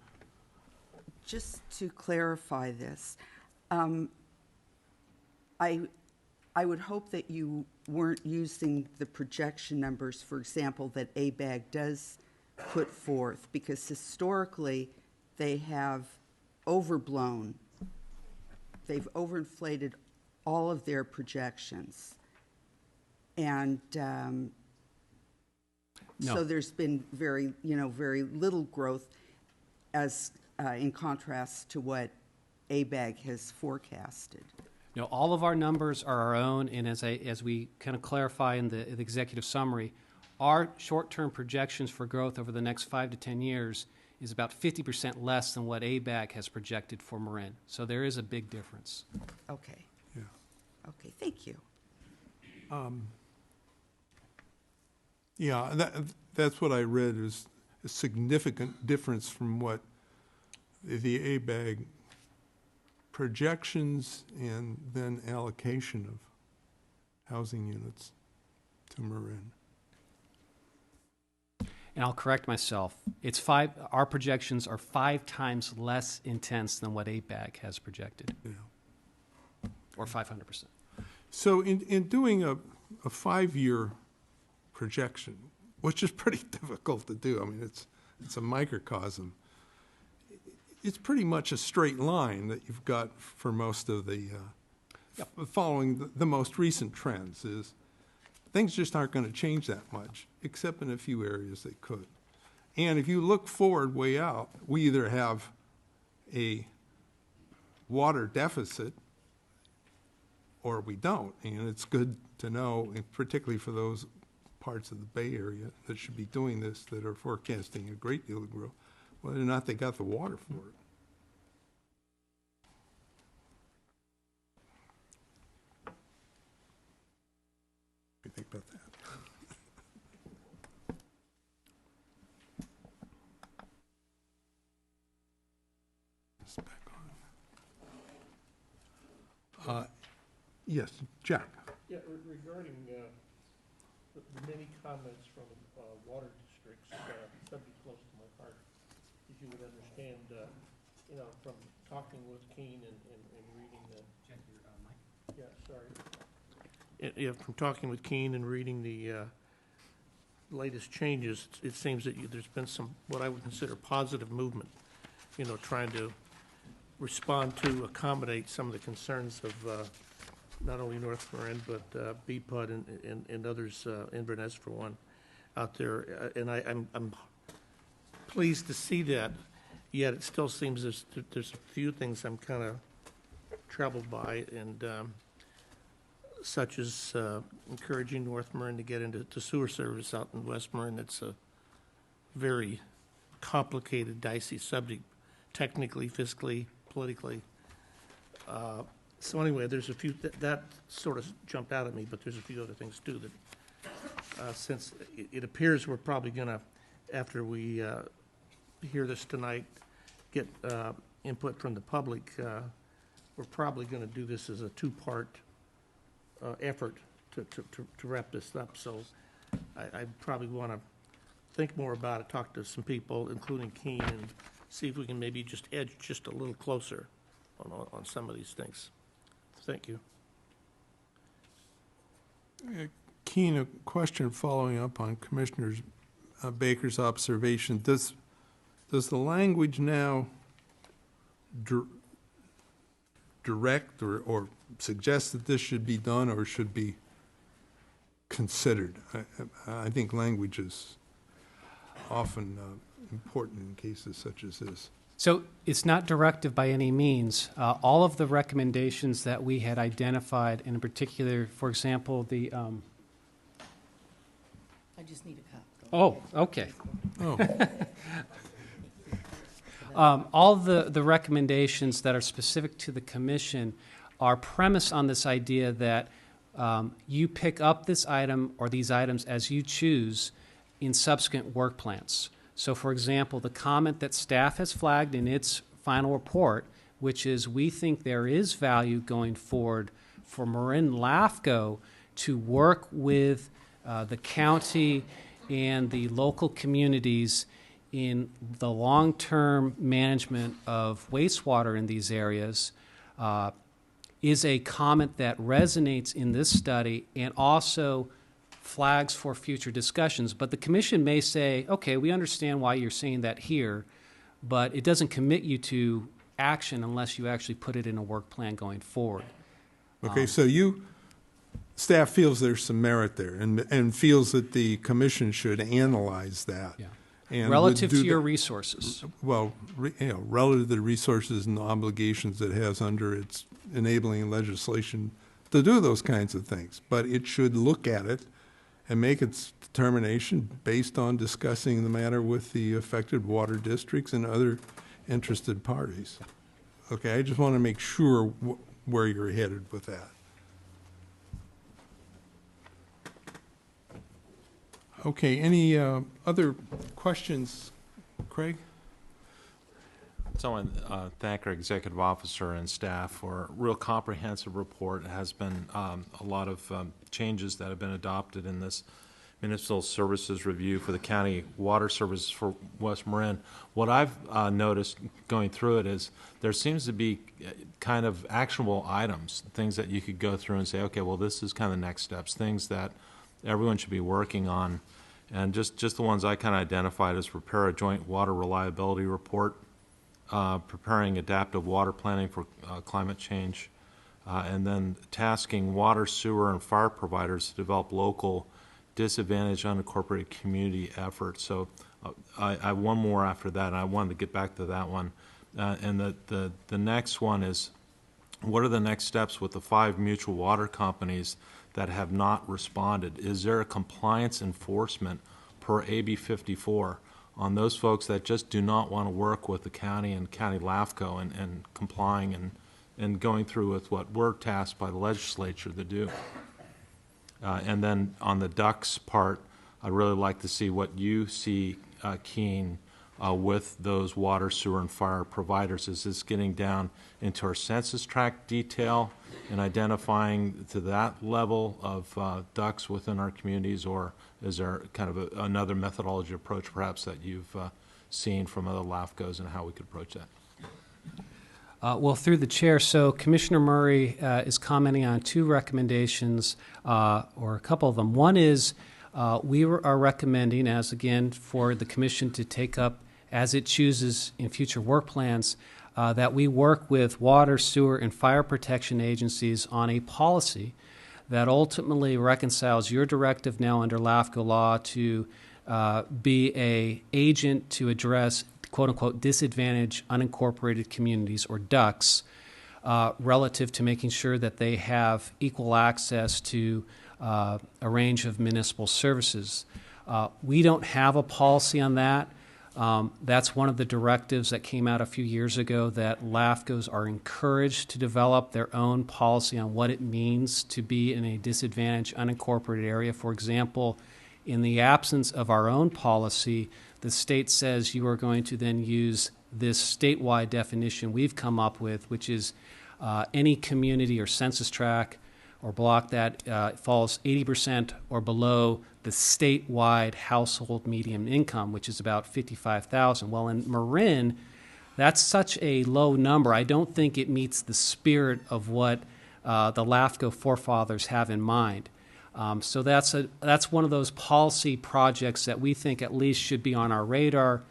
just to clarify this, I would hope that you weren't using the projection numbers, for example, that ABAG does put forth, because historically they have overblown, they've overinflated all of their projections. And No. so there's been very little growth as in contrast to what ABAG has forecasted. No, all of our numbers are our own, and as we kind of clarify in the executive summary, our short-term projections for growth over the next 5 to 10 years is about 50% less than what ABAG has projected for Marin. So there is a big difference. Okay. Yeah. Okay, thank you. Yeah, that's what I read, is a significant difference from what the ABAG projections and then allocation of housing units to Marin. And I'll correct myself. Our projections are 5 times less intense than what ABAG has projected, Yeah. or 500%. So in doing a 5-year projection, which is pretty difficult to do, I mean, it's a microcosm, it's pretty much a straight line that you've got for most of the, following the most recent trends, is things just aren't going to change that much, except in a few areas they could. And if you look forward way out, we either have a water deficit or we don't. And it's good to know, and particularly for those parts of the Bay Area that should be doing this, that are forecasting a great deal of growth, whether or not they got the water for it. What do you think about that? It's back on. Yes, Jack. Yeah, regarding the many comments from water districts, subject close to my heart, as you would understand, from talking with Keene and reading the. Check your mic. Yeah, sorry. Yeah, from talking with Keene and reading the latest changes, it seems that there's been some, what I would consider positive movement, trying to respond to, accommodate some of the concerns of not only North Marin, but BPUD and others, Inverness for one, out there. And I'm pleased to see that, yet it still seems there's a few things I'm kind of troubled by, and such as encouraging North Marin to get into sewer service out in West Marin. It's a very complicated, dicey subject, technically, fiscally, politically. So anyway, there's a few that sort of jumped out at me, but there's a few other things too that, since it appears we're probably going to, after we hear this tonight, get input from the public, we're probably going to do this as a 2-part effort to wrap this up. So I probably want to think more about it, talk to some people, including Keene, and see if we can maybe just edge just a little closer on some of these things. Thank you. Keene, a question following up on Commissioner Baker's observation. Does the language now direct or suggest that this should be done or should be considered? I think language is often important in cases such as this. So it's not directive by any means. All of the recommendations that we had identified, and in particular, for example, the... I just need a cup. Oh, okay. Oh, All the recommendations that are specific to the commission are premised on this idea that you pick up this item or these items as you choose in subsequent work plans. So, for example, the comment that staff has flagged in its final report, which is we think there is value going forward for Marin LAFCO to work with the county and the local communities in the long-term management of wastewater in these areas is a comment that resonates in this study and also flags for future discussions. But the commission may say, okay, we understand why you're saying that here, but it doesn't commit you to action unless you actually put it in a work plan going forward. Okay, so staff feels there's some merit there and feels that the commission should analyze that. Yeah. And Relative would do to your that- resources. Well, relative to the resources and the obligations it has under its enabling legislation to do those kinds of things. But it should look at it and make its determination based on discussing the matter with the affected water districts and other interested parties. Okay, I just want to make sure where you're headed with that. Okay, any other questions, Craig? So I want to thank our executive officer and staff for a real comprehensive report. It has been a lot of changes that have been adopted in this municipal services review for the county water services for West Marin. What I've noticed going through it is there seems to be kind of actionable items, things that you could go through and say, okay, well, this is kind of the next steps, things that everyone should be working on. And just the ones I kind of identified as prepare a joint water reliability report, preparing adaptive water planning for climate change, and then tasking water, sewer, and fire providers to develop local disadvantaged unincorporated community efforts. So I have one more after that, and I wanted to get back to that one. And the next one is, what are the next steps with the 5 mutual water companies that have not responded? Is there a compliance enforcement per AB 54 on those folks that just do not want to work with the county and county LAFCO and complying and going through with what we're tasked by the legislature to do? And then on the ducks part, I'd really like to see what you see, Keene, with those water, sewer, and fire providers. Is this getting down into our census tract detail and identifying to that level of ducks within our communities, or is there kind of another methodology approach perhaps that you've seen from other LAFCOs and how we could approach that? Well, through the chair, so Commissioner Murray is commenting on 2 recommendations, or a couple of them. One is we are recommending, as again, for the commission to take up as it chooses in future work plans, that we work with water, sewer, and fire protection agencies on a policy that ultimately reconciles your directive now under LAFCO law to be a agent to address quote-unquote disadvantaged unincorporated communities, or DUCs, relative to making sure that they have equal access to a range of municipal services. We don't have a policy on that. That's one of the directives that came out a few years ago, that LAFCOs are encouraged to develop their own policy on what it means to be in a disadvantaged unincorporated area. For example, in the absence of our own policy, the state says you are going to then use this statewide definition we've come up with, which is any community or census tract or block that falls 80% or below the statewide household median income, which is about $55,000. Well, in Marin, that's such a low number. I don't think it meets the spirit of what the LAFCO forefathers have in mind. So that's one of those policy projects that we think at least should be on our radar.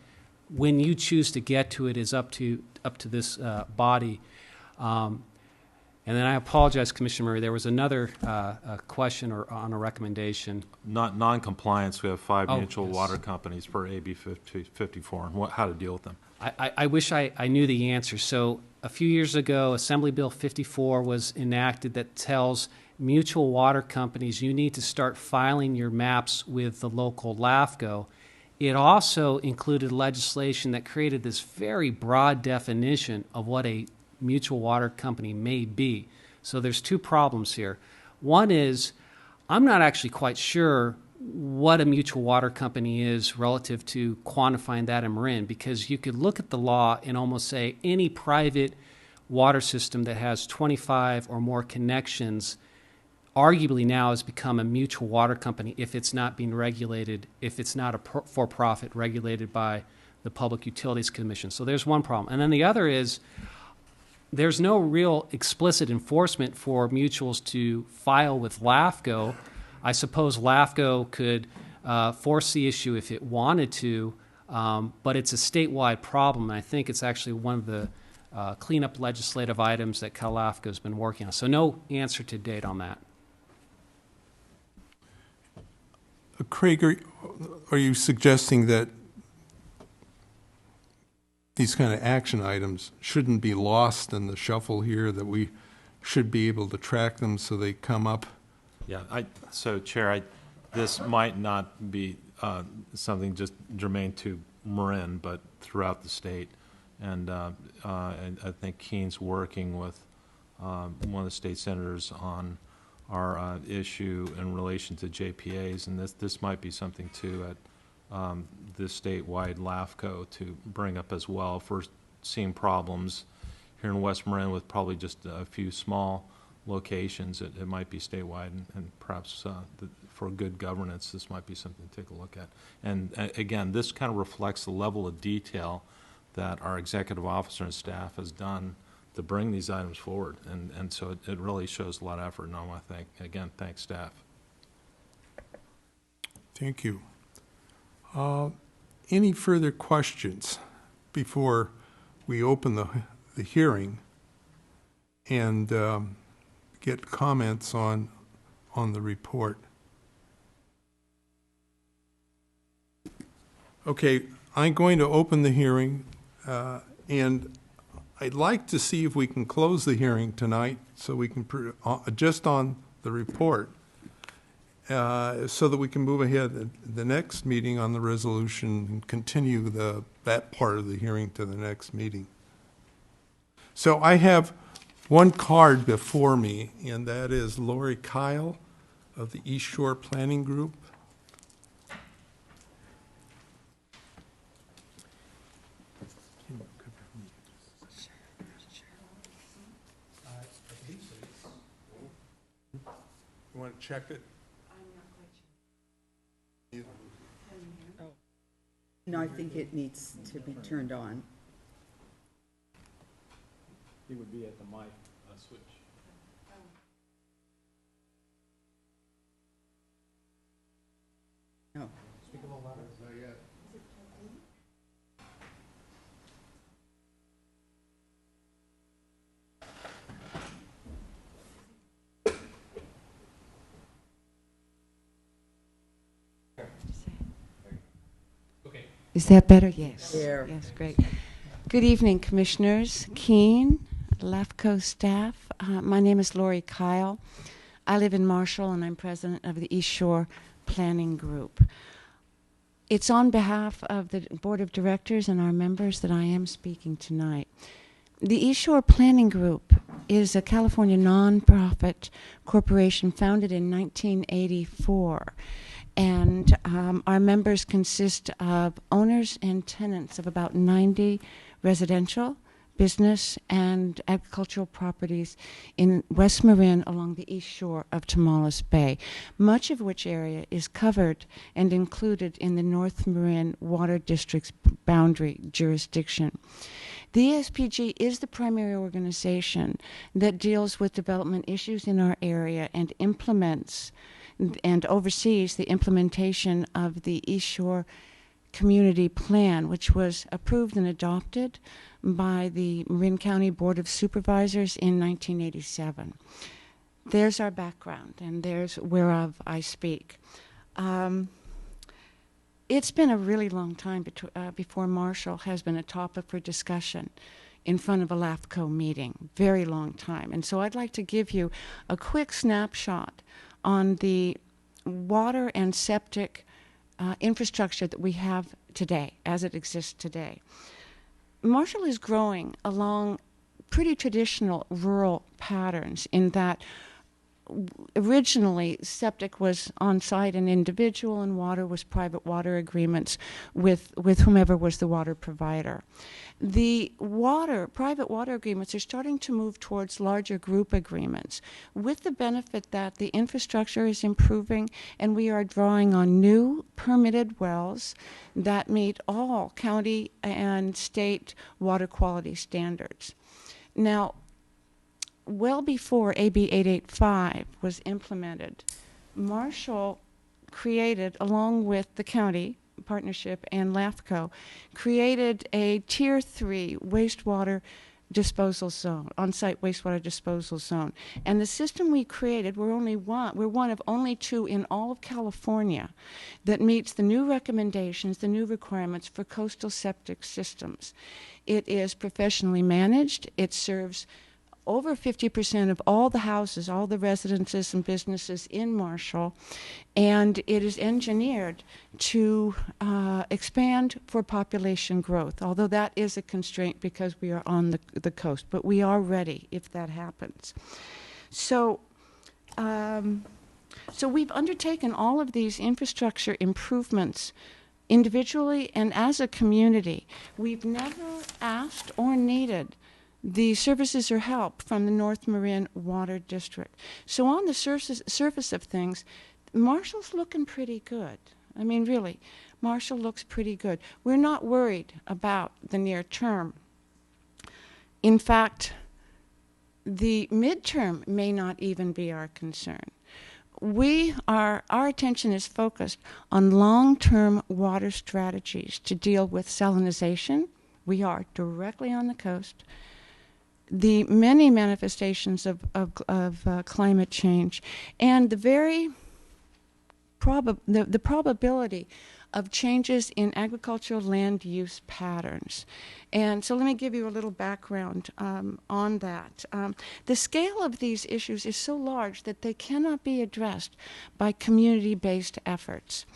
When you choose to get to it is up to this body. And then I apologize, Commissioner Murray, there was another question or on a recommendation. Non-compliance, we have 5 Oh, mutual yes. water companies per AB 54, and how to deal with them. I wish I knew the answer. So a few years ago, Assembly Bill 54 was enacted that tells mutual water companies you need to start filing your maps with the local LAFCO. It also included legislation that created this very broad definition of what a mutual water company may be. So there's 2 problems here. One is I'm not actually quite sure what a mutual water company is relative to quantifying that in Marin, because you could look at the law and almost say any private water system that has 25 or more connections arguably now has become a mutual water company if it's not being regulated, if it's not a for-profit regulated by the Public Utilities Commission. So there's one problem. And then the other is there's no real explicit enforcement for mutuals to file with LAFCO. I suppose LAFCO could force the issue if it wanted to, but it's a statewide problem, and I think it's actually one of the cleanup legislative items that Cal LAFCO has been working on. So no answer to date on that. Craig, are you suggesting that these kind of action items shouldn't be lost in the shuffle here, that we should be able to track them so they come up? Yeah, so Chair, this might not be something just germane to Marin, but throughout the state. And I think Keene's working with one of the state senators on our issue in relation to JPAs, and this might be something too at this statewide LAFCO to bring up as well. If we're seeing problems here in West Marin with probably just a few small locations, it might be statewide, and perhaps for good governance, this might be something to take a look at. And again, this kind of reflects the level of detail that our executive officer and staff has done to bring these items forward, and so it really shows a lot of effort, and I want to thank staff. Thank you. Any further questions before we open the hearing and get comments on the report? Okay, I'm going to open the hearing, and I'd like to see if we can close the hearing tonight so we can just on the report, so that we can move ahead at the next meeting on the resolution and continue that part of the hearing to the next meeting. So I have one card before me, and that is Lori Kyle of the East Shore Planning Group. You want to check it? No, I think it needs to be turned on. He would be at the mic switch. No. Speak a little louder. Not yet. Is that better? Yes. There. Yes, great. Good evening, Commissioners, Keene, LAFCO staff. My name is Lori Kyle. I live in Marshall, and I'm president of the East Shore Planning Group. It's on behalf of the Board of Directors and our members that I am speaking tonight. The East Shore Planning Group is a California nonprofit corporation founded in 1984. And our members consist of owners and tenants of about 90 residential, business, and agricultural properties in West Marin along the east shore of Tomales Bay, much of which area is covered and included in the North Marin Water District's boundary jurisdiction. The ESPG is the primary organization that deals with development issues in our area and implements and oversees the implementation of the East Shore Community Plan, which was approved and adopted by the Marin County Board of Supervisors in 1987. There's our background, and there's whereof I speak. It's been a really long time before Marshall has been a topic for discussion in front of a LAFCO meeting, very long time. And so I'd like to give you a quick snapshot on the water and septic infrastructure that we have today, as it exists today. Marshall is growing along pretty traditional rural patterns in that Originally, septic was on-site and individual, and water was private water agreements with whomever was the water provider. The private water agreements are starting to move towards larger group agreements, with the benefit that the infrastructure is improving and we are drawing on new permitted wells that meet all county and state water quality standards. Now, well before AB 885 was implemented, Marshall created, along with the county partnership and LAFCO, created a Tier 3 wastewater disposal zone, on-site wastewater disposal zone. And the system we created, we're one of only 2 in all of California that meets the new recommendations, the new requirements for coastal septic systems. It is professionally managed. It serves over 50% of all the houses, all the residences and businesses in Marshall, and it is engineered to expand for population growth, although that is a constraint because we are on the coast, but we are ready if that happens. So we've undertaken all of these infrastructure improvements individually and as a community. We've never asked or needed the services or help from the North Marin Water District. So on the surface of things, Marshall's looking pretty good. I mean, really, Marshall looks pretty good. We're not worried about the near term. In fact, the midterm may not even be our concern. Our attention is focused on long-term water strategies to deal with salinization. We are directly on the coast. The many manifestations of climate change, and the very the probability of changes in agricultural land use patterns. And so let me give you a little background on that. The scale of these issues is so large that they cannot be addressed by community-based efforts.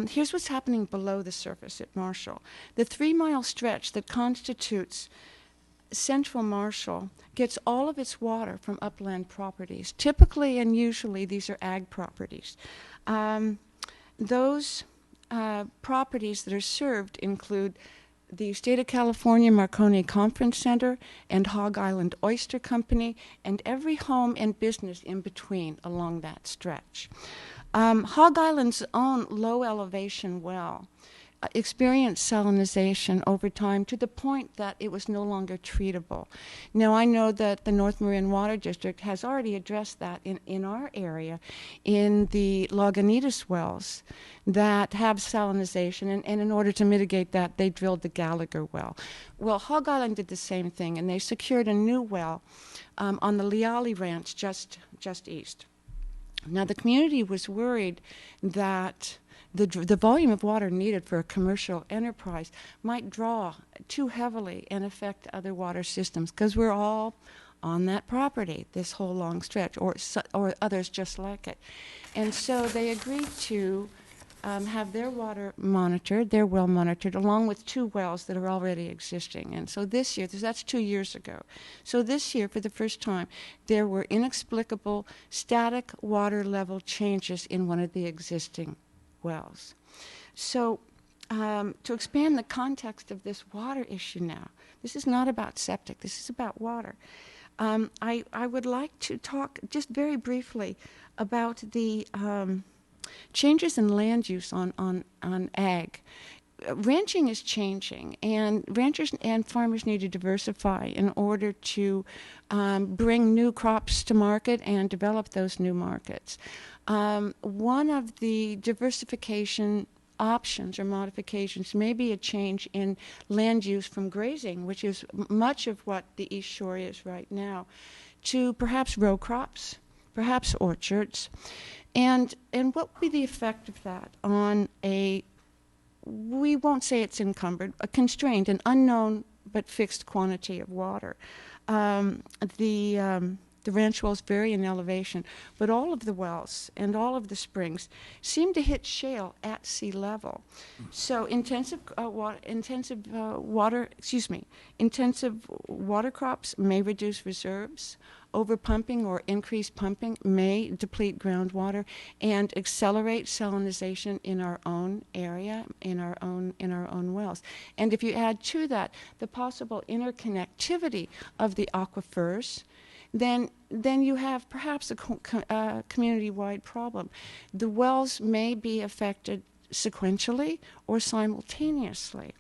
Here's what's happening below the surface at Marshall. The 3-mile stretch that constitutes Central Marshall gets all of its water from upland properties. Typically and usually these are ag properties. Those properties that are served include the State of California Marconi Conference Center and Hog Island Oyster Company and every home and business in between along that stretch. Hog Island's own low elevation well experienced salinization over time to the point that it was no longer treatable. Now, I know that the North Marin Water District has already addressed that in our area in the Lagunitas wells that have salinization, and in order to mitigate that, they drilled the Gallagher well. Well, Hog Island did the same thing, and they secured a new well on the Leali Ranch just east. Now, the community was worried that the volume of water needed for a commercial enterprise might draw too heavily and affect other water systems because we're all on that property, this whole long stretch, or others just like it. And so they agreed to have their water monitored, their well monitored, along with 2 wells that are already existing. And so this year, that's 2 years ago. So this year, for the first time, there were inexplicable static water level changes in one of the existing wells. So to expand the context of this water issue now, this is not about septic, this is about water. I would like to talk just very briefly about the changes in land use on ag. Ranching is changing, and ranchers and farmers need to diversify in order to bring new crops to market and develop those new markets. One of the diversification options or modifications may be a change in land use from grazing, which is much of what the East Shore is right now, to perhaps row crops, perhaps orchards. And what would be the effect of that on we won't say it's encumbered, a constrained, an unknown but fixed quantity of water? The ranch wells vary in elevation, but all of the wells and all of the springs seem to hit shale at sea level. So intensive water crops may reduce reserves. Overpumping or increased pumping may deplete groundwater and accelerate salinization in our own area, in our own wells. And if you add to that the possible interconnectivity of the aquifers, then you have perhaps a community-wide problem. The wells may be affected sequentially or simultaneously.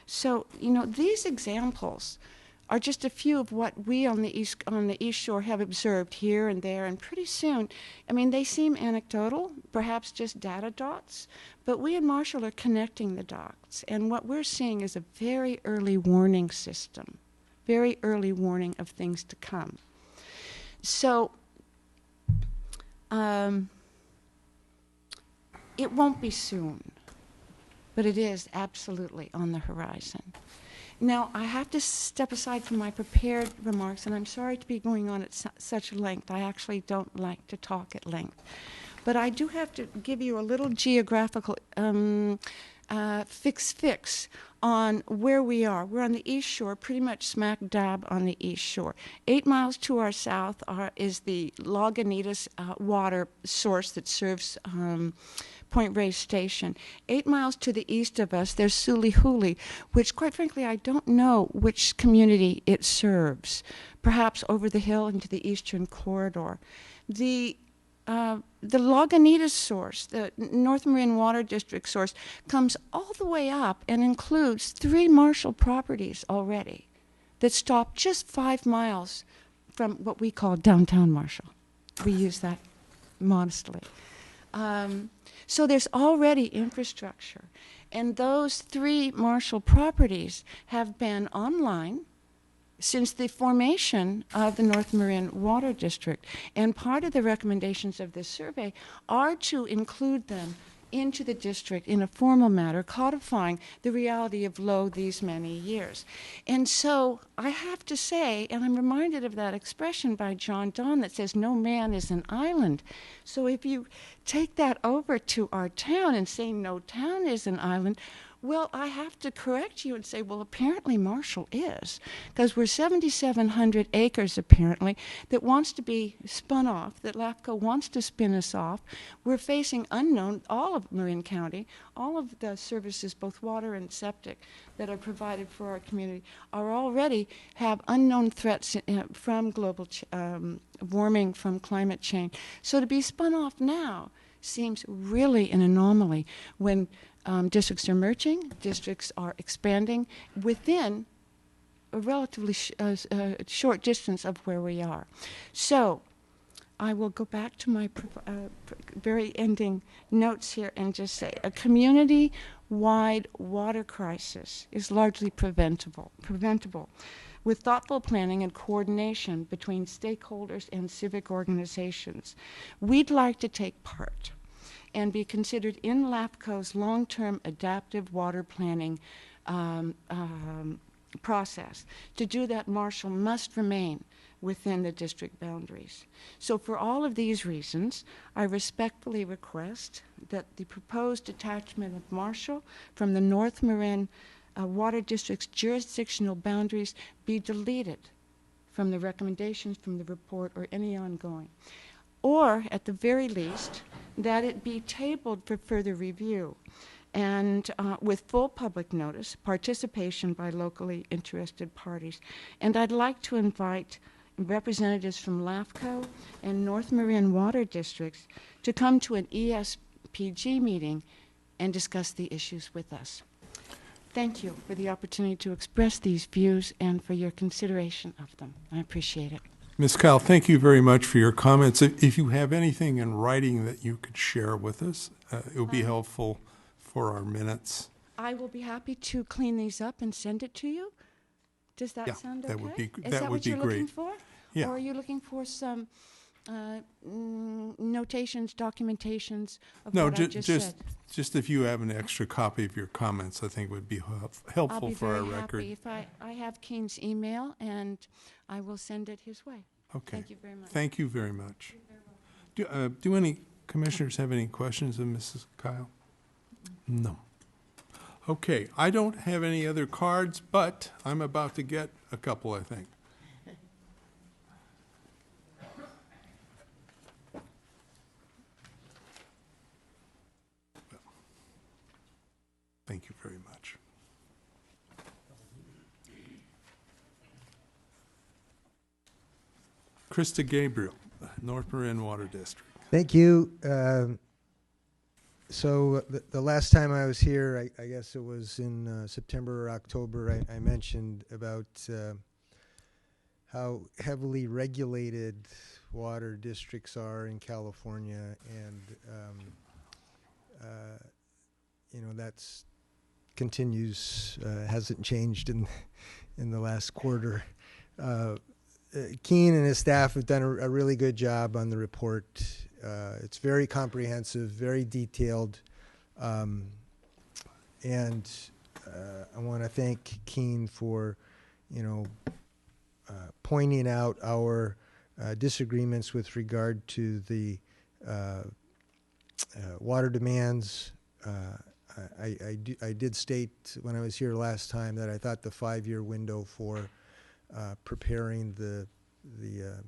So, these examples are just a few of what we on the East Shore have observed here and there, and pretty soon, they seem anecdotal, perhaps just data dots, but we in Marshall are connecting the dots, and what we're seeing is a very early warning system, very early warning of things to come. So, it won't be soon, but it is absolutely on the horizon. Now, I have to step aside from my prepared remarks, and I'm sorry to be going on at such length. I actually don't like to talk at length. But I do have to give you a little geographical fix on where we are. We're on the East Shore, pretty much smack dab on the East Shore. 8 miles to our south is the Lagunitas water source that serves Point Reyes Station. 8 miles to the east of us, there's Sulihuli, which, quite frankly, I don't know which community it serves. Perhaps over the hill into the eastern corridor. The Lagunitas source, the North Marin Water District source, comes all the way up and includes 3 Marshall properties already that stop just 5 miles from what we call downtown Marshall. We use that modestly. So there's already infrastructure. And those 3 Marshall properties have been online since the formation of the North Marin Water District. And part of the recommendations of this survey are to include them into the district in a formal manner, codifying the reality of low these many years. And so I have to say, and I'm reminded of that expression by John Donne that says, no man is an island. So if you take that over to our town and say no town is an island, well, I have to correct you and say, well, apparently Marshall is, because we're 7,700 acres, apparently, that wants to be spun off, that LAFCO wants to spin us off. We're facing unknown, all of Marin County, all of the services, both water and septic, that are provided for our community are already have unknown threats from global warming, from climate change. So to be spun off now seems really an anomaly when districts are merging, districts are expanding within a relatively short distance of where we are. So I will go back to my very ending notes here and just say a community-wide water crisis is largely preventable with thoughtful planning and coordination between stakeholders and civic organizations. We'd like to take part and be considered in LAFCO's long-term adaptive water planning process. To do that, Marshall must remain within the district boundaries. So for all of these reasons, I respectfully request that the proposed detachment of Marshall from the North Marin Water District's jurisdictional boundaries be deleted from the recommendations from the report or any ongoing. Or, at the very least, that it be tabled for further review and with full public notice, participation by locally interested parties. And I'd like to invite representatives from LAFCO and North Marin Water Districts to come to an ESPG meeting and discuss the issues with us. Thank you for the opportunity to express these views and for your consideration of them. I appreciate it. Ms. Kyle, thank you very much for your comments. If you have anything in writing that you could share with us, it would be helpful for our minutes. I will be happy to clean these up and send it to you. Does that sound okay? That would be, Is that what you're looking for? Yeah. Or are you looking for some notations, documentations of what I just said? Just if you have an extra copy of your comments, I think would be helpful for our record. I'll be very happy. I have Keen's email, and I will send it his way. Okay. Thank you very much. Thank you very much. Do any commissioners have any questions of Mrs. Kyle? No. Okay, I don't have any other cards, but I'm about to get a couple, I think. Thank you very much. Krista Gabriel, North Marin Water District. Thank you. So the last time I was here, I guess it was in September or October, I mentioned about how heavily regulated water districts are in California, and that's continues, hasn't changed in the last quarter. Keen and his staff have done a really good job on the report. It's very comprehensive, very detailed, and I want to thank Keen for, pointing out our disagreements with regard to the water demands. I did state when I was here last time that I thought the 5-year window for preparing the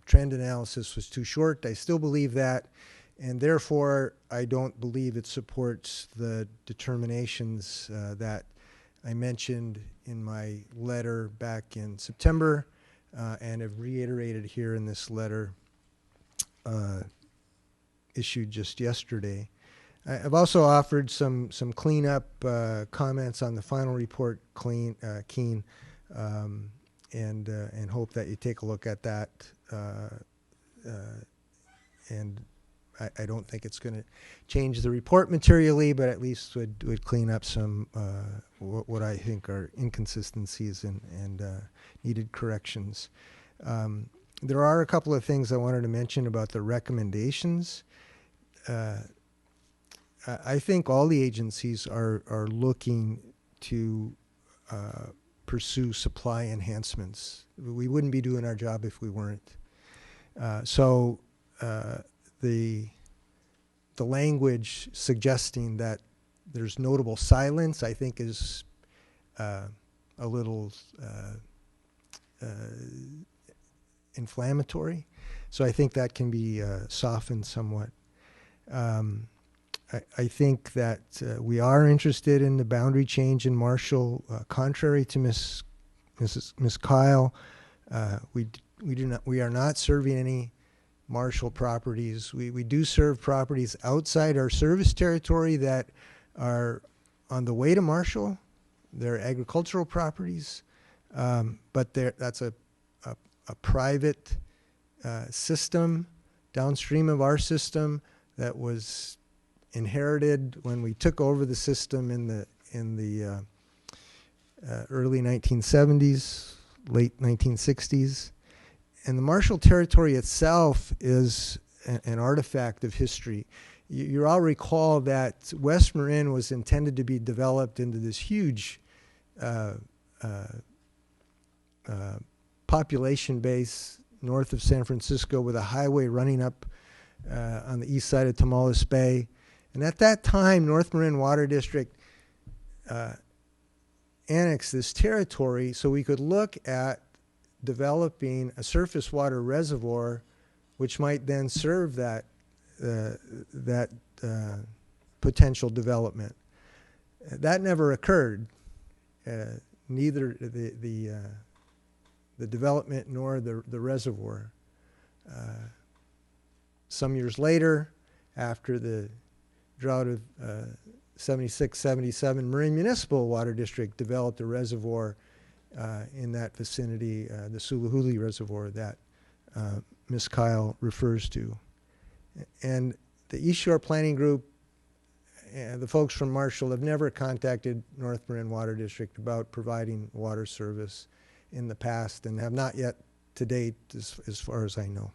trend analysis was too short. I still believe that, and therefore I don't believe it supports the determinations that I mentioned in my letter back in September and have reiterated here in this letter issued just yesterday. I've also offered some cleanup comments on the final report, Keen, and hope that you take a look at that. And I don't think it's going to change the report materially, but at least would clean up some what I think are inconsistencies and needed corrections. There are a couple of things I wanted to mention about the recommendations. I think all the agencies are looking to pursue supply enhancements. We wouldn't be doing our job if we weren't. So the language suggesting that there's notable silence, I think, is a little inflammatory. So I think that can be softened somewhat. I think that we are interested in the boundary change in Marshall, contrary to Miss Kyle. We are not serving any Marshall properties. We do serve properties outside our service territory that are on the way to Marshall. They're agricultural properties, but that's a private system downstream of our system that was inherited when we took over the system in the early 1970s, late 1960s. And the Marshall Territory itself is an artifact of history. You all recall that West Marin was intended to be developed into this huge population base north of San Francisco with a highway running up on the east side of Tamaulipas Bay. And at that time, North Marin Water District annexed this territory so we could look at developing a surface water reservoir which might then serve that potential development. That never occurred, neither the development nor the reservoir. Some years later, after the drought of 76, 77, Marin Municipal Water District developed a reservoir in that vicinity, the Sulahuli Reservoir that Ms. Kyle refers to. And the East Shore Planning Group, the folks from Marshall, have never contacted North Marin Water District about providing water service in the past and have not yet to date, as far as I know.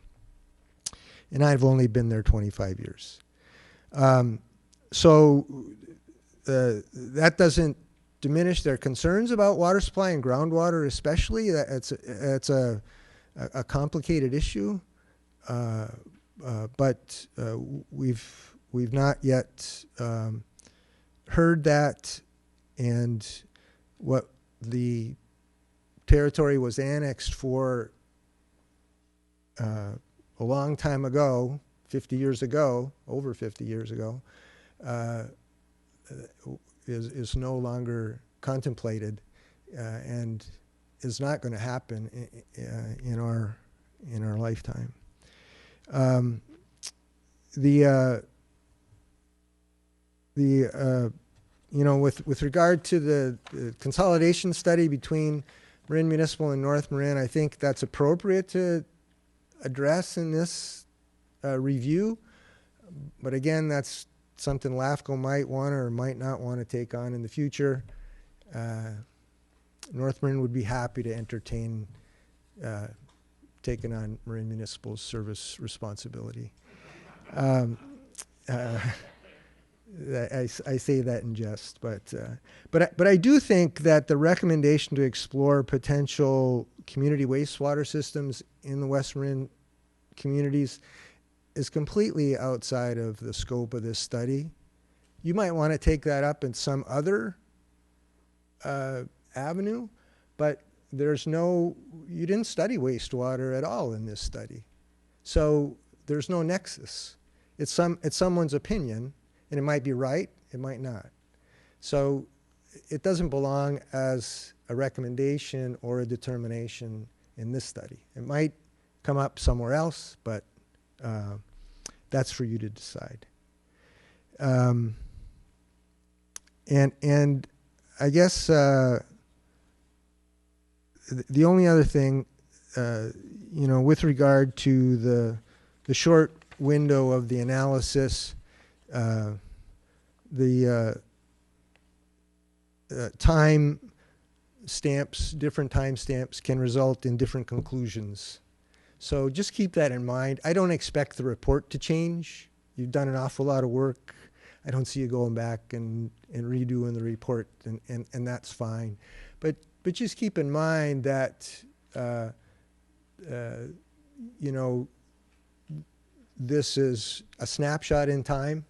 And I've only been there 25 years. So that doesn't diminish their concerns about water supply and groundwater, especially. It's a complicated issue, but we've not yet heard that, and what the territory was annexed for a long time ago, 50 years ago, over 50 years ago, is no longer contemplated and is not going to happen in our lifetime. With regard to the consolidation study between Marin Municipal and North Marin, I think that's appropriate to address in this review. But again, that's something LAFCO might want or might not want to take on in the future. North Marin would be happy to entertain taking on Marin Municipal's service responsibility. I say that in jest, but I do think that the recommendation to explore potential community wastewater systems in the West Marin communities is completely outside of the scope of this study. You might want to take that up in some other avenue, but you didn't study wastewater at all in this study. So there's no nexus. It's someone's opinion, and it might be right, it might not. So it doesn't belong as a recommendation or a determination in this study. It might come up somewhere else, but that's for you to decide. And I guess the only other thing, with regard to the short window of the analysis, time stamps, different time stamps can result in different conclusions. So just keep that in mind. I don't expect the report to change. You've done an awful lot of work. I don't see you going back and redoing the report, and that's fine. But just keep in mind that this is a snapshot in time,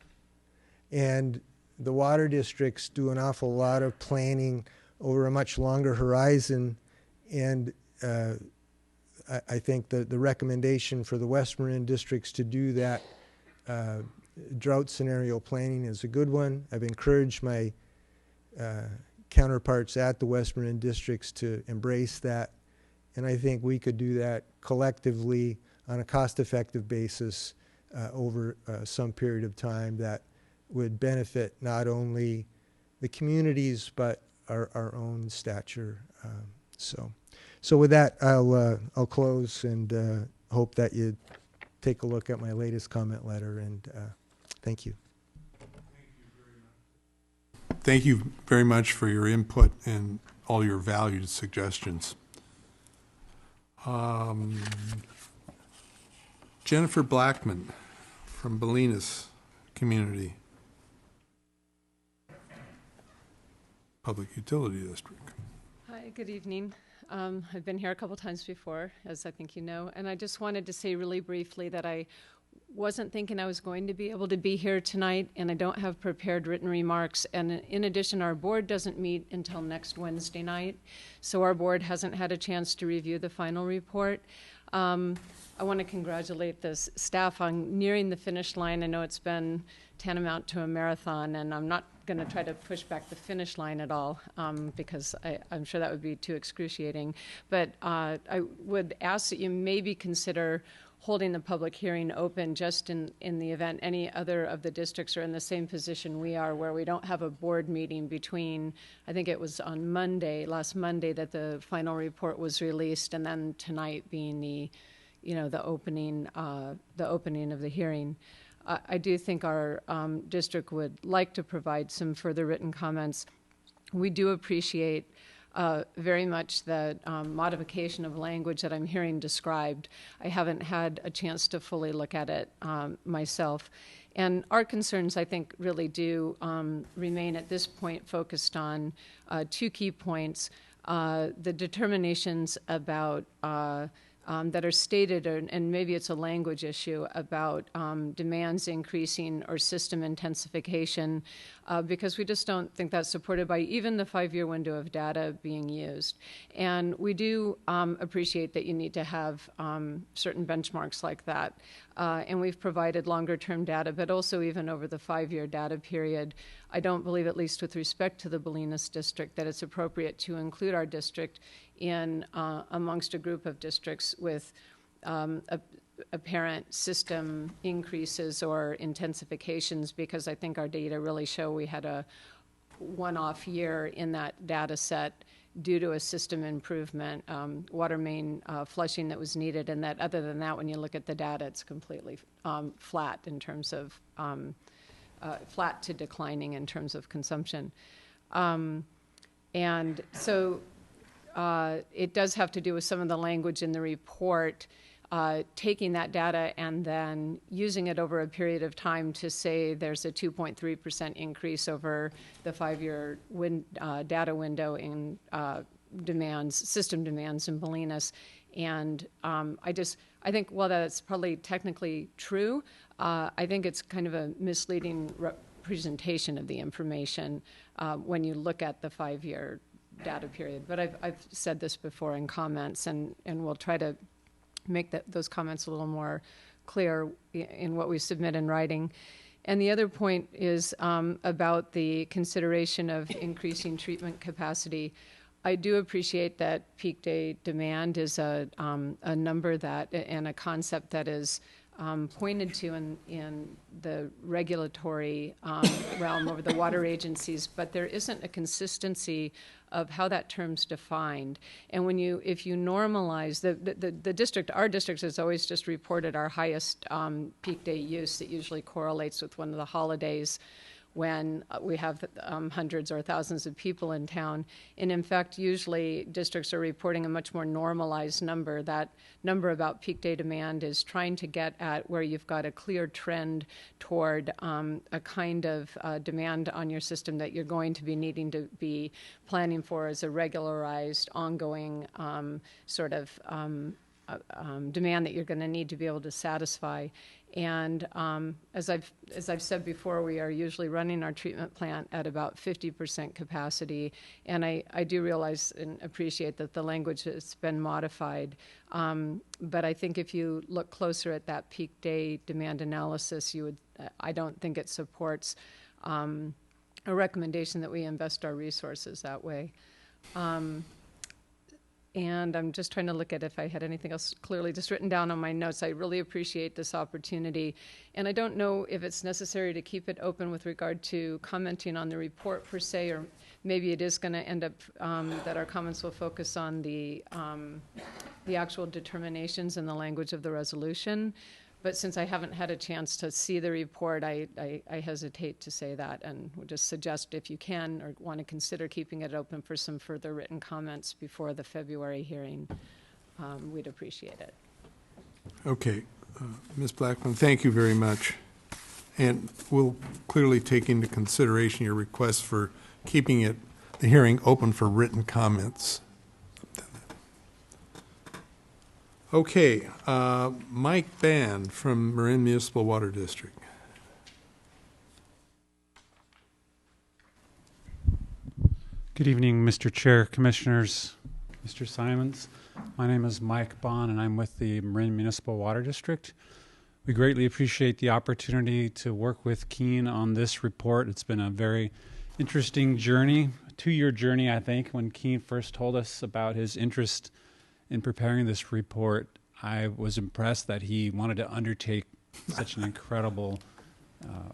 and the water districts do an awful lot of planning over a much longer horizon, and I think that the recommendation for the West Marin districts to do that drought scenario planning is a good one. I've encouraged my counterparts at the West Marin districts to embrace that, and I think we could do that collectively on a cost-effective basis over some period of time that would benefit not only the communities but our own stature. So with that, I'll close and hope that you take a look at my latest comment letter, and thank you. Thank you very much for your input and all your valued suggestions. Jennifer Blackman from Bolinas Community Public Utility District. Hi, good evening. I've been here a couple times before, as I think you know, and I just wanted to say really briefly that I wasn't thinking I was going to be able to be here tonight, and I don't have prepared written remarks. And in addition, our board doesn't meet until next Wednesday night, so our board hasn't had a chance to review the final report. I want to congratulate the staff on nearing the finish line. I know it's been tantamount to a marathon, and I'm not going to try to push back the finish line at all because I'm sure that would be too excruciating. But I would ask that you maybe consider holding the public hearing open just in the event any other of the districts are in the same position we are, where we don't have a board meeting between, I think it was on last Monday that the final report was released, and then tonight being the opening of the hearing. I do think our district would like to provide some further written comments. We do appreciate very much the modification of language that I'm hearing described. I haven't had a chance to fully look at it myself. And our concerns, I think, really do remain at this point focused on two key points. The determinations about that are stated, and maybe it's a language issue, about demands increasing or system intensification, because we just don't think that's supported by even the 5-year window of data being used. And we do appreciate that you need to have certain benchmarks like that. And we've provided longer term data, but also even over the 5-year data period, I don't believe, at least with respect to the Bolinas district, that it's appropriate to include our district in amongst a group of districts with apparent system increases or intensifications, because I think our data really show we had a one-off year in that data set due to a system improvement, water main flushing that was needed, and that other than that, when you look at the data, it's completely flat in terms of flat to declining in terms of consumption. And so it does have to do with some of the language in the report, taking that data and then using it over a period of time to say there's a 2.3% increase over the 5-year data window in system demands in Bolinas. And I think while that's probably technically true, I think it's kind of a misleading representation of the information when you look at the 5-year data period. But I've said this before in comments, and we'll try to make those comments a little more clear in what we submit in writing. And the other point is about the consideration of increasing treatment capacity. I do appreciate that peak day demand is a number that and a concept that is pointed to in the regulatory realm over the water agencies, but there isn't a consistency of how that term's defined. And if you normalize the district, our district has always just reported our highest peak day use that usually correlates with one of the holidays when we have hundreds or thousands of people in town. And in fact, usually districts are reporting a much more normalized number. That number about peak day demand is trying to get at where you've got a clear trend toward a kind of demand on your system that you're going to be needing to be planning for as a regularized, ongoing sort of demand that you're going to need to be able to satisfy. And as I've said before, we are usually running our treatment plant at about 50% capacity. And I do realize and appreciate that the language has been modified. But I think if you look closer at that peak day demand analysis, I don't think it supports a recommendation that we invest our resources that way. And I'm just trying to look at if I had anything else clearly just written down on my notes. I really appreciate this opportunity. And I don't know if it's necessary to keep it open with regard to commenting on the report per se, or maybe it is going to end up that our comments will focus on the actual determinations and the language of the resolution. But since I haven't had a chance to see the report, I hesitate to say that, and would just suggest if you can or want to consider keeping it open for some further written comments before the February hearing, we'd appreciate it. Okay. Ms. Blackman, thank you very much. And we'll clearly take into consideration your request for keeping the hearing open for written comments. Okay, Mike Band from Marin Municipal Water District. Good evening, Mr. Chair, Commissioners, Mr. Simons. My name is Mike Bond, and I'm with the Marin Municipal Water District. We greatly appreciate the opportunity to work with Keene on this report. It's been a very interesting journey, a 2-year journey, I think. When Keene first told us about his interest in preparing this report, I was impressed that he wanted to undertake such an incredible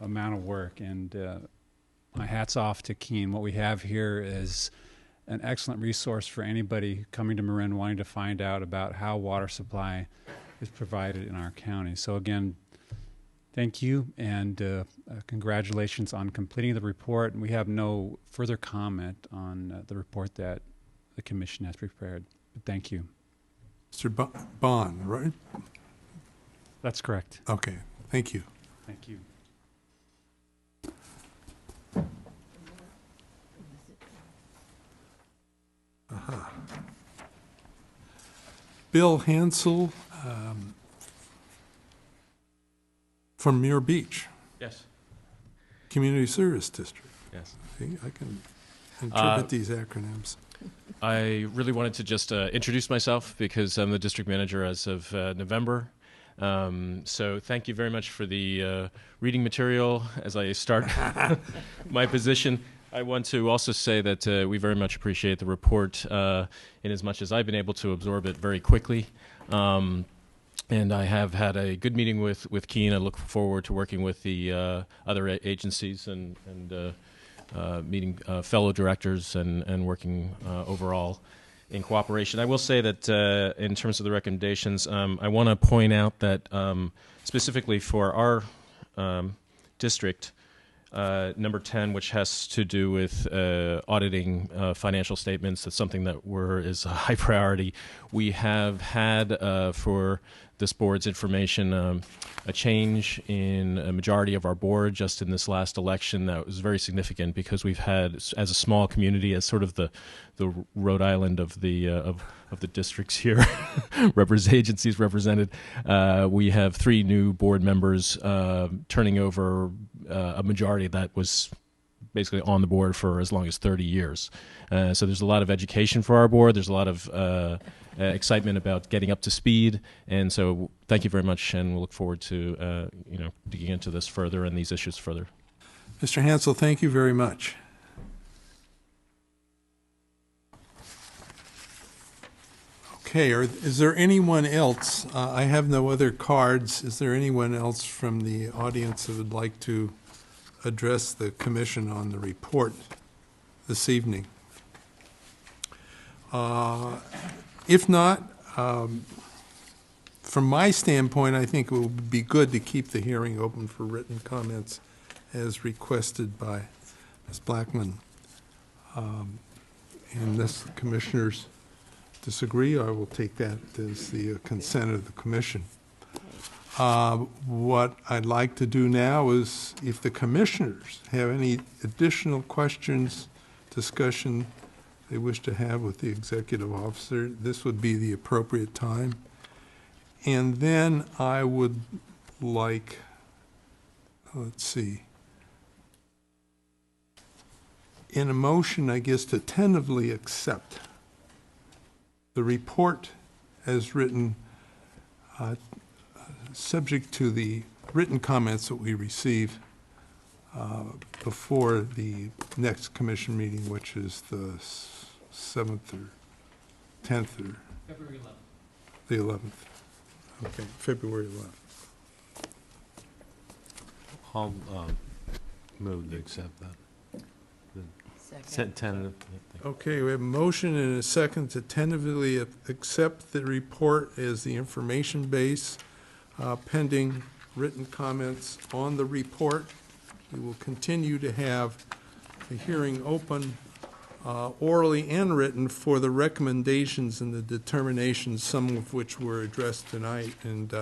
amount of work. And my hat's off to Keene. What we have here is an excellent resource for anybody coming to Marin wanting to find out about how water supply is provided in our county. So again, thank you, and congratulations on completing the report. And we have no further comment on the report that the Commission has prepared. But thank you. Mr. Bond, right? That's correct. Okay, thank you. Thank you. Bill Hansel from Muir Beach, Yes. Community Service District. Yes. See, I can interpret these acronyms. I really wanted to just introduce myself because I'm the district manager as of November. So thank you very much for the reading material as I start my position. I want to also say that we very much appreciate the report in as much as I've been able to absorb it very quickly. And I have had a good meeting with Keen. I look forward to working with the other agencies and meeting fellow directors and working overall in cooperation. I will say that in terms of the recommendations, I want to point out that specifically for our district, number 10, which has to do with auditing financial statements, that's something that is a high priority. We have had for this board's information a change in a majority of our board just in this last election that was very significant because we've had, as a small community, as sort of the Rhode Island of the districts here, agencies represented, we have 3 new board members turning over a majority that was basically on the board for as long as 30 years. So there's a lot of education for our board. There's a lot of excitement about getting up to speed. And so thank you very much, and we'll look forward to digging into this further and these issues further. Mr. Hansel, thank you very much. Okay, is there anyone else? I have no other cards. Is there anyone else from the audience that would like to address the commission on the report this evening? If not, from my standpoint, I think it would be good to keep the hearing open for written comments as requested by Ms. Blackman. Unless the commissioners disagree, I will take that as the consent of the commission. What I'd like to do now is, if the commissioners have any additional questions, discussion they wish to have with the executive officer, this would be the appropriate time. And then I would like, let's see, in a motion, I guess, to tentatively accept the report as written, subject to the written comments that we receive before the next commission meeting, which is the 7th or 10th or February 11th. the 11th. Okay, February 11th. I'll move to accept that. Tentative. Okay, we have a motion and a second to tentatively accept the report as the information base, pending written comments on the report. We will continue to have the hearing open orally and written for the recommendations and the determinations, some of which were addressed tonight and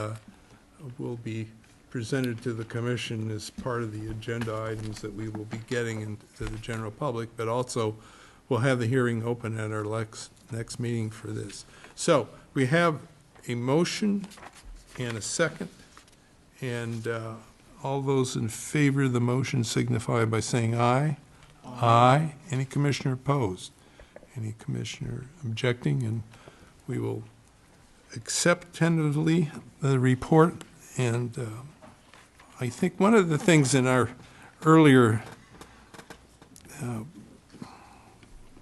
will be presented to the commission as part of the agenda items that we will be getting into the general public, but also we'll have the hearing open at our next meeting for this. So we have a motion and a second, and all those in favor of the motion signify by saying aye. Aye. Any commissioner opposed? Any commissioner objecting? And we will accept tentatively the report. And I think one of the things in our earlier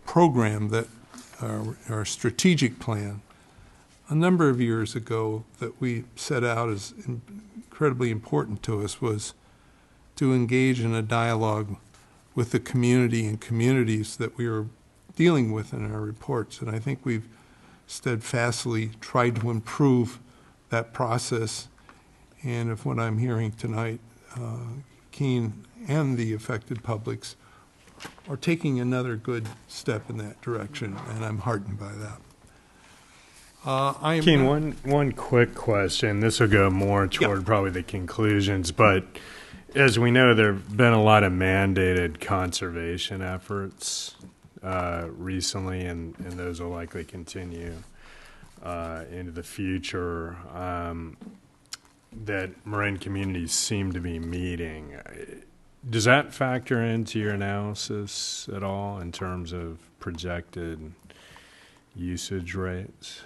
program, that our strategic plan, a number of years ago, that we set out as incredibly important to us, was to engage in a dialogue with the community and communities that we were dealing with in our reports. And I think we've steadfastly tried to improve that process. And if what I'm hearing tonight, Keene and the affected publics are taking another good step in that direction, and I'm heartened by that. Keene, one quick question. This will go more toward probably the conclusions, but as we know, there have been a lot of mandated conservation efforts recently, and those will likely continue into the future that Marin communities seem to be meeting. Does that factor into your analysis at all in terms of projected usage rates?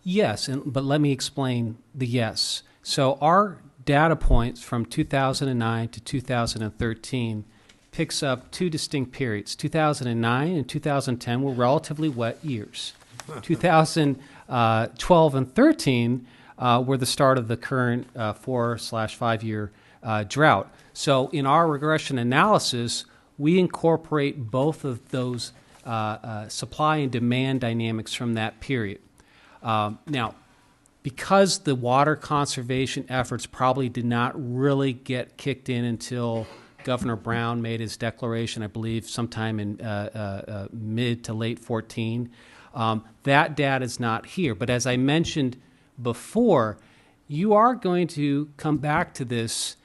Yes, but let me explain the yes. So our data points from 2009 to 2013 picks up two distinct periods. 2009 and 2010 were relatively wet years. 2012 and 13 were the start of the current 4/5 year drought. So in our regression analysis, we incorporate both of those supply and demand dynamics from that period. Now, because the water conservation efforts probably did not really get kicked in until Governor Brown made his declaration, I believe, sometime in mid to late 14, that data is not here. But as I mentioned before, you are going to come back to this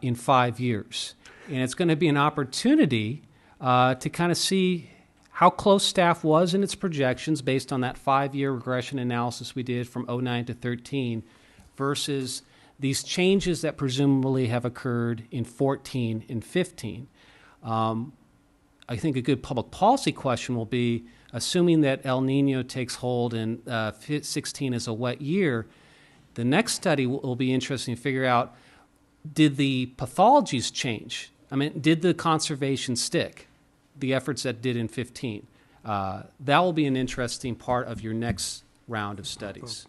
in 5 years. And it's going to be an opportunity to kind of see how close staff was in its projections based on that 5-year regression analysis we did from 09 to 13 versus these changes that presumably have occurred in 14 and 15. I think a good public policy question will be, assuming that El Nino takes hold and 16 is a wet year, the next study will be interesting to figure out, did the pathologies change? I mean, did the conservation stick? The efforts that did in 15. That will be an interesting part of your next round of studies.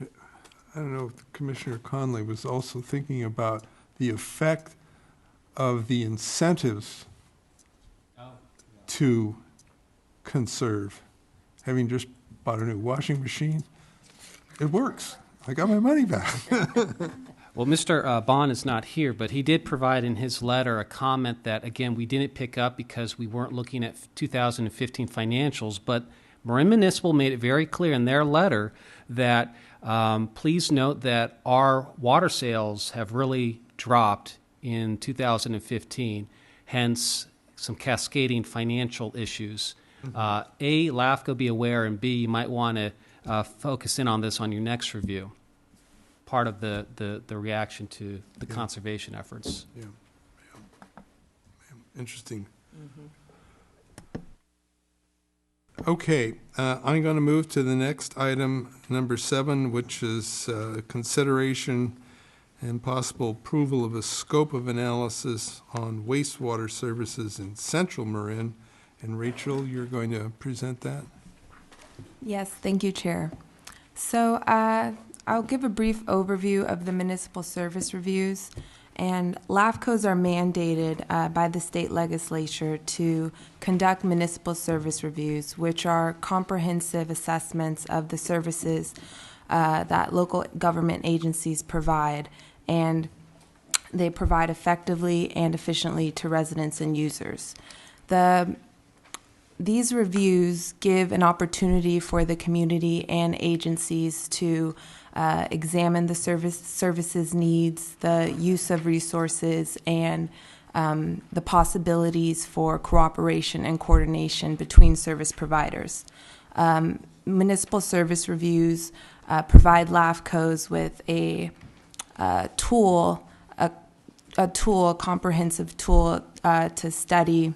I don't know if Commissioner Conley was also thinking about the effect of the incentives to conserve. Having just bought a new washing machine, it works. I got my money back. Well, Mr. Bond is not here, but he did provide in his letter a comment that, again, we didn't pick up because we weren't looking at 2015 financials, but Marin Municipal made it very clear in their letter that please note that our water sales have really dropped in 2015, hence some cascading financial issues. A, LAFCO be aware, and B, you might want to focus in on this on your next review. Part of the reaction to the conservation efforts. Yeah. Interesting. Okay, I'm going to move to the next item, number 7, which is consideration and possible approval of a scope of analysis on wastewater services in Central Marin. And Rachel, you're going to present that? Yes, thank you, Chair. So I'll give a brief overview of the municipal service reviews. And LAFCOs are mandated by the state legislature to conduct municipal service reviews, which are comprehensive assessments of the services that local government agencies provide. And they provide effectively and efficiently to residents and users. These reviews give an opportunity for the community and agencies to examine the services needs, the use of resources, and the possibilities for cooperation and coordination between service providers. Municipal service reviews provide LAFCOs with a comprehensive tool to study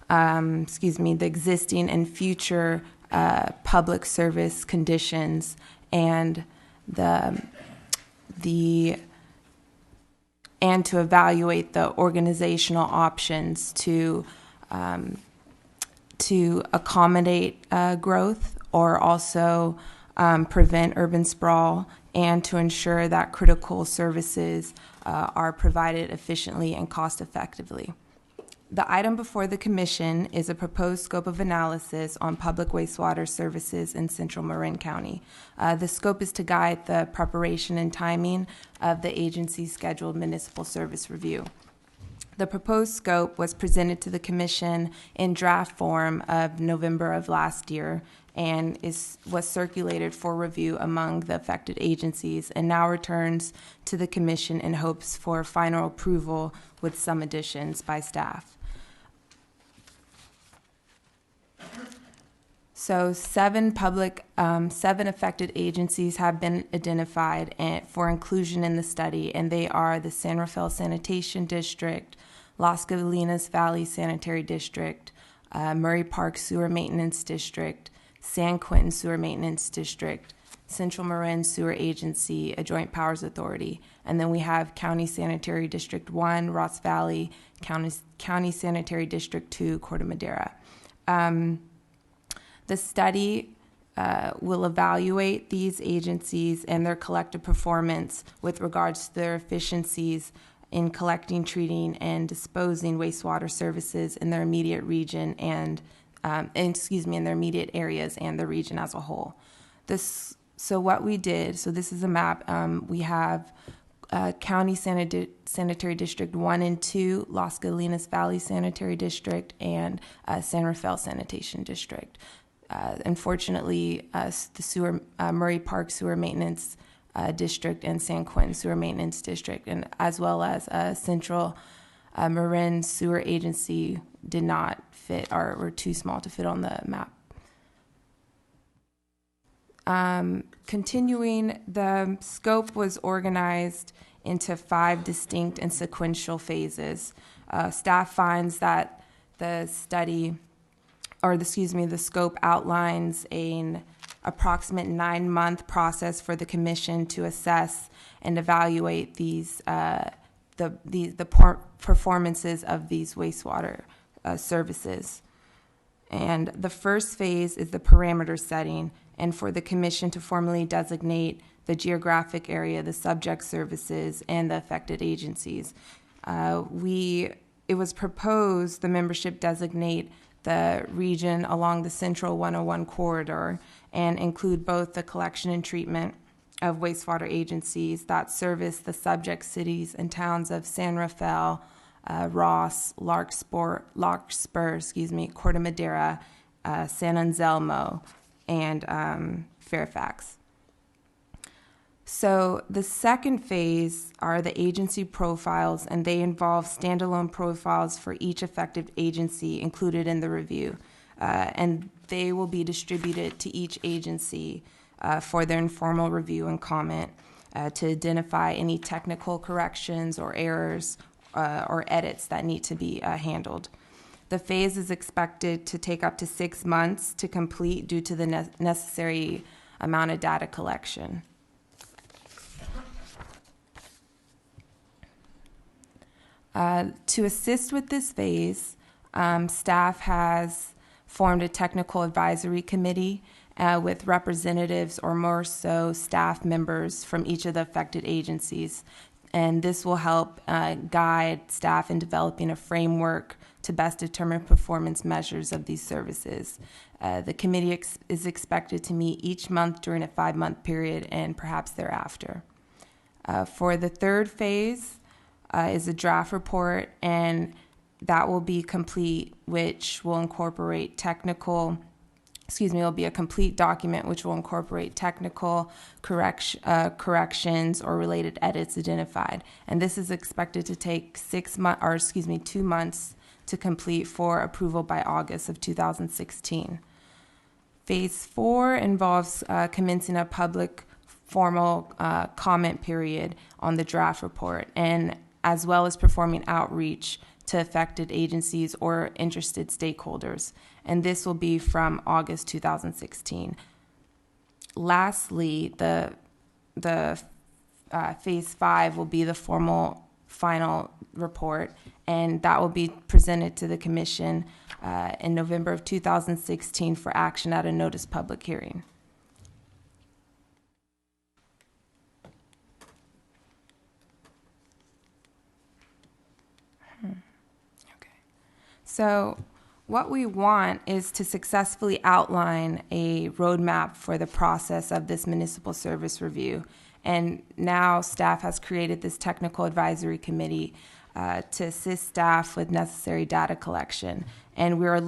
the existing and future public service conditions and to evaluate the organizational options to accommodate growth or also prevent urban sprawl and to ensure that critical services are provided efficiently and cost effectively. The item before the Commission is a proposed scope of analysis on public wastewater services in Central Marin County. The scope is to guide the preparation and timing of the agency's scheduled municipal service review. The proposed scope was presented to the Commission in draft form of November of last year and was circulated for review among the affected agencies and now returns to the Commission in hopes for final approval with some additions by staff. So 7 affected agencies have been identified for inclusion in the study, and they are the San Rafael Sanitation District, Las Galinas Valley Sanitary District, Murray Park Sewer Maintenance District, San Quentin Sewer Maintenance District, Central Marin Sewer Agency, a Joint Powers Authority, and then we have County Sanitary District 1, Ross Valley, County Sanitary District 2, Corte Madera. The study will evaluate these agencies and their collective performance with regards to their efficiencies in collecting, treating, and disposing wastewater services in their immediate region and, in their immediate areas and the region as a whole. So what we did, so this is a map, we have County Sanitary District 1 and 2, Las Galinas Valley Sanitary District, and San Rafael Sanitation District. Unfortunately, the Murray Park Sewer Maintenance District and San Quentin Sewer Maintenance District, and as well as Central Marin Sewer Agency did not fit or were too small to fit on the map. Continuing, the scope was organized into 5 distinct and sequential phases. Staff finds that the scope outlines an approximate 9-month process for the commission to assess and evaluate these performances of these wastewater services. And the first phase is the parameter setting, and for the commission to formally designate the geographic area, the subject services, and the affected agencies. It was proposed the membership designate the region along the Central 101 corridor and include both the collection and treatment of wastewater agencies that service the subject cities and towns of San Rafael, Ross, Larkspur, Corte Madera, San Anselmo, and Fairfax. So the second phase are the agency profiles, and they involve standalone profiles for each affected agency included in the review. And they will be distributed to each agency for their informal review and comment to identify any technical corrections or errors or edits that need to be handled. The phase is expected to take up to 6 months to complete due to the necessary amount of data collection. To assist with this phase, staff has formed a technical advisory committee with representatives or more so staff members from each of the affected agencies. And this will help guide staff in developing a framework to best determine performance measures of these services. The committee is expected to meet each month during a 5-month period and perhaps thereafter. For the third phase is a draft report, and that will be complete, which will incorporate it'll be a complete document which will incorporate technical corrections or related edits identified. And this is expected to take 2 months to complete for approval by August of 2016. Phase 4 involves commencing a public formal comment period on the draft report, and as well as performing outreach to affected agencies or interested stakeholders. And this will be from August 2016. Lastly, the phase 5 will be the formal final report, and that will be presented to the commission in November of 2016 for action at a notice public hearing. So what we want is to successfully outline a roadmap for the process of this municipal service review. And now staff has created this technical advisory committee to assist staff with necessary data collection. And we're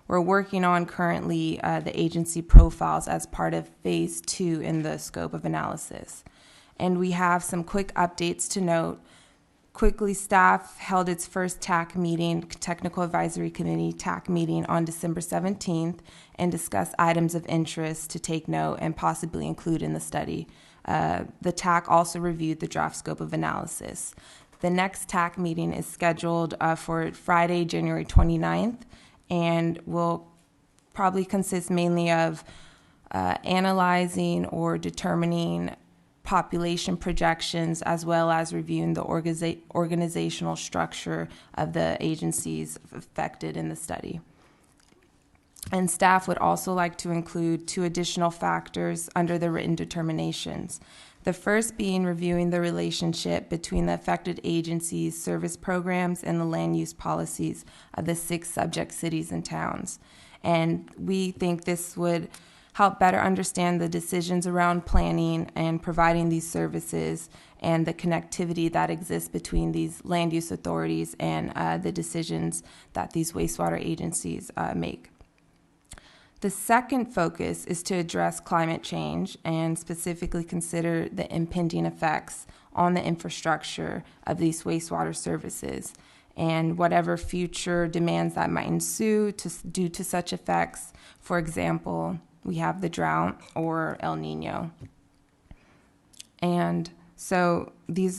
working on currently the agency profiles as part of phase 2 in the scope of analysis. And we have some quick updates to note. Quickly, staff held its first TAC meeting, Technical Advisory Committee TAC meeting, on December 17th and discussed items of interest to take note and possibly include in the study. The TAC also reviewed the draft scope of analysis. The next TAC meeting is scheduled for Friday, January 29th, and will probably consist mainly of analyzing or determining population projections, as well as reviewing the organizational structure of the agencies affected in the study. And staff would also like to include 2 additional factors under the written determinations. The first being reviewing the relationship between the affected agencies' service programs and the land use policies of the 6 subject cities and towns. And we think this would help better understand the decisions around planning and providing these services and the connectivity that exists between these land use authorities and the decisions that these wastewater agencies make. The second focus is to address climate change and specifically consider the impending effects on the infrastructure of these wastewater services and whatever future demands that might ensue due to such effects. For example, we have the drought or El Nino. And so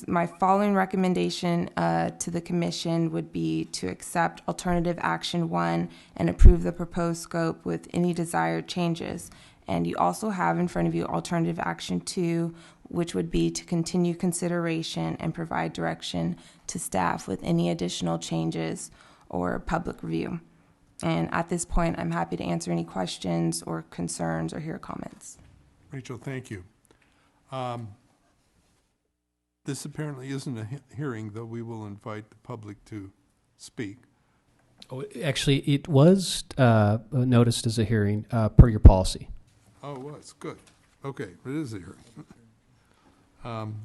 my following recommendation to the Commission would be to accept Alternative Action 1 and approve the proposed scope with any desired changes. And you also have in front of you Alternative Action 2, which would be to continue consideration and provide direction to staff with any additional changes or public review. And at this point, I'm happy to answer any questions or concerns or hear comments. Rachel, thank you. This apparently isn't a hearing, though we will invite the public to speak. Oh, actually, it was noticed as a hearing per your policy. Oh, it was. Good. Okay, it is a hearing.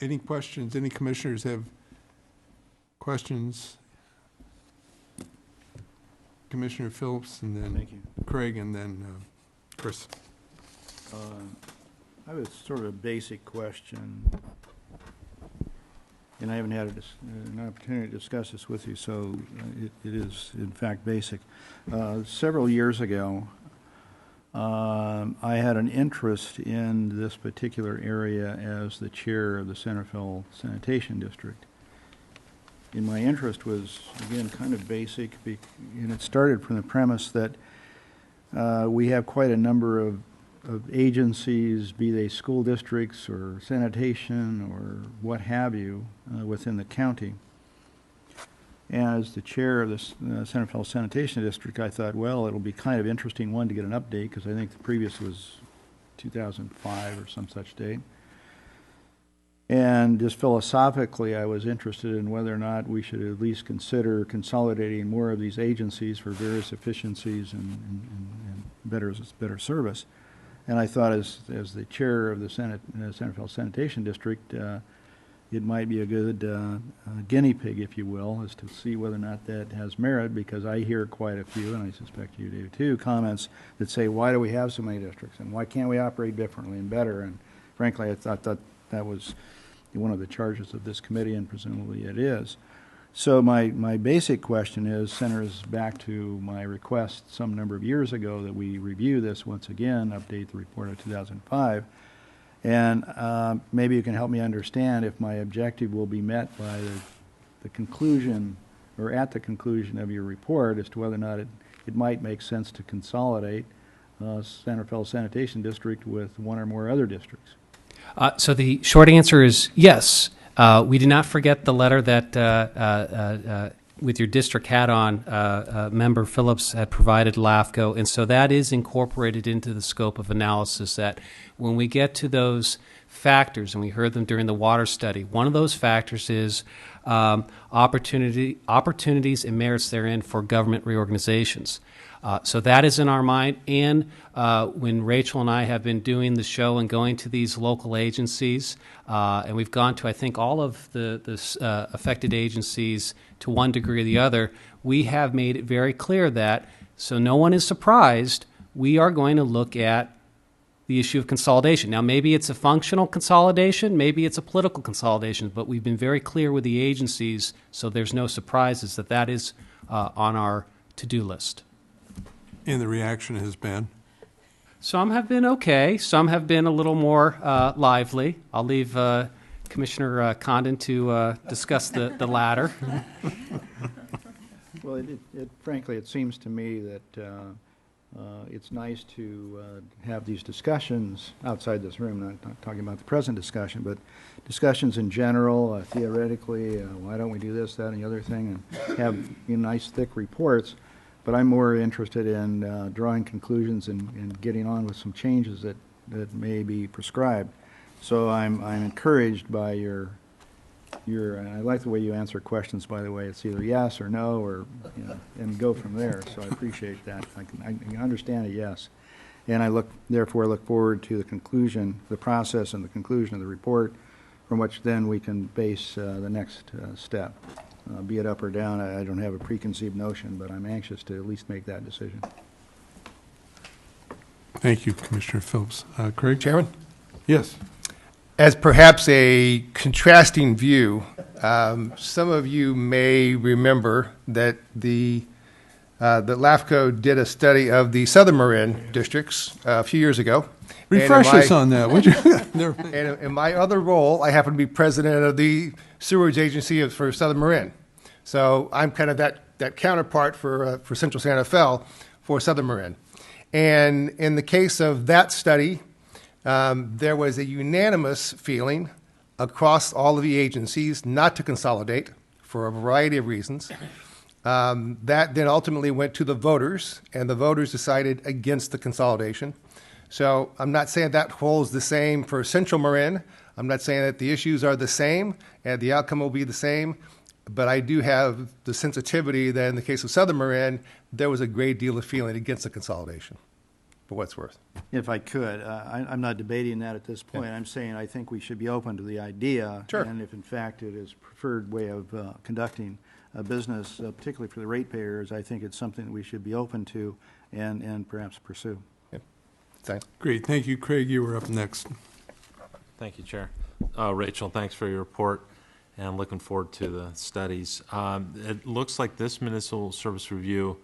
Any questions? Any commissioners have questions? Commissioner Phillips, and then Thank you. Craig, and then Chris. I have a sort of a basic question, and I haven't had an opportunity to discuss this with you, so it is in fact basic. Several years ago, I had an interest in this particular area as the chair of the Centerville Sanitation District. And my interest was, again, kind of basic, and it started from the premise that we have quite a number of agencies, be they school districts or sanitation or what have you, within the county. As the chair of the Centerville Sanitation District, I thought, well, it'll be kind of interesting, one, to get an update, because I think the previous was 2005 or some such date. And just philosophically, I was interested in whether or not we should at least consider consolidating more of these agencies for various efficiencies and better service. And I thought, as the chair of the Centerville Sanitation District, it might be a good guinea pig, if you will, as to see whether or not that has merit, because I hear quite a few, and I suspect you do too, comments that say, why do we have so many districts, and why can't we operate differently and better? And frankly, I thought that was one of the charges of this committee, and presumably it is. So my basic question centers back to my request some number of years ago that we review this once again, update the report of 2005, and maybe you can help me understand if my objective will be met by the conclusion, or at the conclusion of your report, as to whether or not it might make sense to consolidate Centerville Sanitation District with one or more other districts. So the short answer is yes. We did not forget the letter that, with your district hat on, Member Phillips had provided LAFCO, and so that is incorporated into the scope of analysis, that when we get to those factors, and we heard them during the water study, one of those factors is opportunities and merits therein for government reorganizations. So that is in our mind, and when Rachel and I have been doing the show and going to these local agencies, and we've gone to, I think, all of the affected agencies to one degree or the other, we have made it very clear that, so no one is surprised, we are going to look at the issue of consolidation. Now, maybe it's a functional consolidation, maybe it's a political consolidation, but we've been very clear with the agencies, so there's no surprises that is on our to-do list. And the reaction has been? Some have been okay. Some have been a little more lively. I'll leave Commissioner Condon to discuss the latter. Well, Well, frankly, it seems to me that it's nice to have these discussions outside this room, not talking about the present discussion, but discussions in general, theoretically, why don't we do this, that, and the other thing, and have nice thick reports. But I'm more interested in drawing conclusions and getting on with some changes that may be prescribed. So I'm encouraged by your and I like the way you answer questions, by the way. It's either yes or no, or and go from there. So I appreciate that. I can understand a yes, and I therefore look forward to the conclusion, the process, and the conclusion of the report, from which then we can base the next step. Be it up or down, I don't have a preconceived notion, but I'm anxious to at least make that decision. Thank you, Commissioner Phillips. Craig? Chairman? Yes. As perhaps a contrasting view, some of you may remember that that LAFCO did a study of the Southern Marin districts a few years ago. Refresh us on that, would you? And in my other role, I happen to be president of the Sewerage Agency for Southern Marin. So I'm kind of that counterpart for Central Santa Fe for Southern Marin. And in the case of that study, there was a unanimous feeling across all of the agencies not to consolidate for a variety of reasons. That then ultimately went to the voters, and the voters decided against the consolidation. So I'm not saying that holds the same for Central Marin. I'm not saying that the issues are the same and the outcome will be the same, but I do have the sensitivity that in the case of Southern Marin, there was a great deal of feeling against the consolidation, for what's worth. If I could, I'm not debating that at this point. I'm saying I think we should be open to the idea. Sure. And if in fact it is a preferred way of conducting a business, particularly for the ratepayers, I think it's something that we should be open to and perhaps pursue. Thanks. Great. Thank you, Craig. You were up next. Thank you, Chair. Rachel, thanks for your report, and looking forward to the studies. It looks like this municipal service review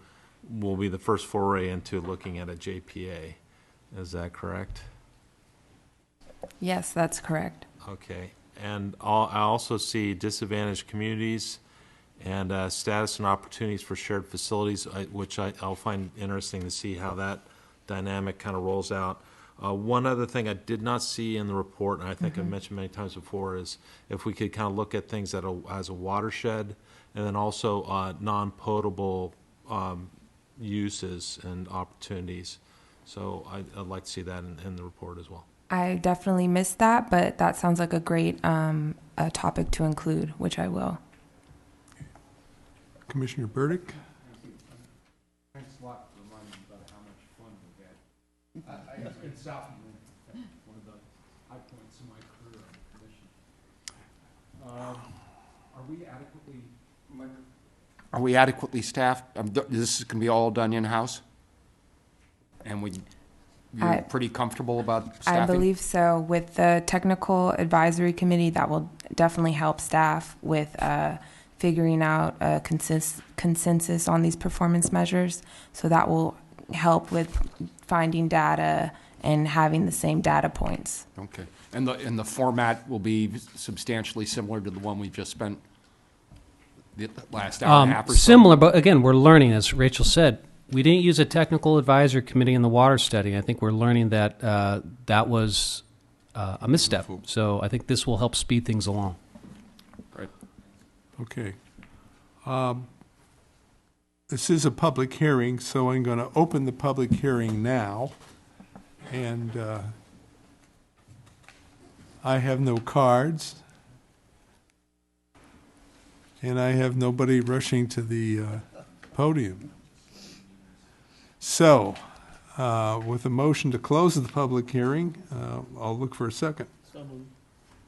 will be the first foray into looking at a JPA. Is that correct? Yes, that's correct. Okay. And I also see disadvantaged communities and status and opportunities for shared facilities, which I'll find interesting to see how that dynamic kind of rolls out. One other thing I did not see in the report, and I think I've mentioned many times before, is if we could kind of look at things as a watershed, and then also non-potable uses and opportunities. So I'd like to see that in the report as well. I definitely missed that, but that sounds like a great a topic to include, which I will. Commissioner Burdick? Thanks a lot for reminding me about how much fun we had. In South Marin, one of the high points in my career on the commission. Are we adequately staffed? This is going to be all done in-house? And you're pretty comfortable about staffing? I believe so. With the technical advisory committee, that will definitely help staff with figuring out a consensus on these performance measures. So that will help with finding data and having the same data points. Okay. And the format will be substantially similar to the one we've just spent the last hour and a half or so? Similar, but again, we're learning, as Rachel said. We didn't use a technical advisory committee in the water study. I think we're learning that that was a misstep. So I think this will help speed things along. Great. Okay. This is a public hearing, so I'm going to open the public hearing now. And I have no cards. And I have nobody rushing to the podium. So, with a motion to close the public hearing, I'll look for a second. So moved.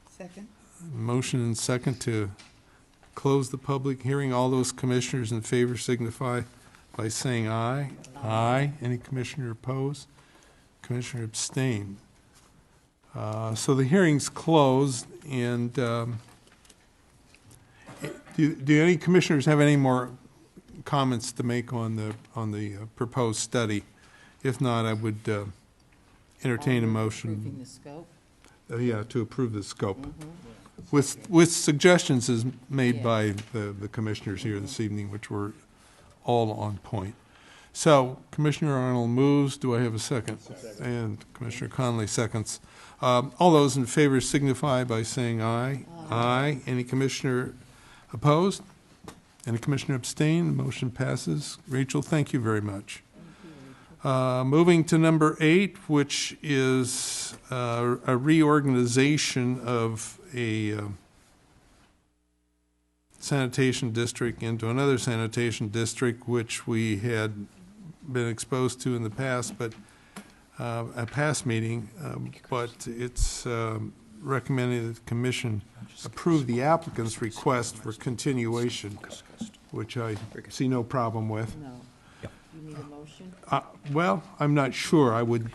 Second? Motion and second to close the public hearing. All those commissioners in favor signify by saying aye. Aye. Any commissioner opposed? Commissioner abstained. So the hearing's closed, and do any commissioners have any more comments to make on the proposed study? If not, I would entertain a motion. Approving the scope? Yeah, to approve the scope. With suggestions as made by the commissioners here this evening, which were all on point. So Commissioner Arnold moves. Do I have a second? And Commissioner Conley seconds. All those in favor signify by saying aye. Aye. Any commissioner opposed? Any commissioner abstain? The motion passes. Rachel, thank you very much. Moving to number 8, which is a reorganization of a sanitation district into another sanitation district, which we had been exposed to in the past, but a past meeting, but it's recommended that the commission approve the applicant's request for continuation, which I see no problem with. No. You need a motion? Well, I'm not sure. I would,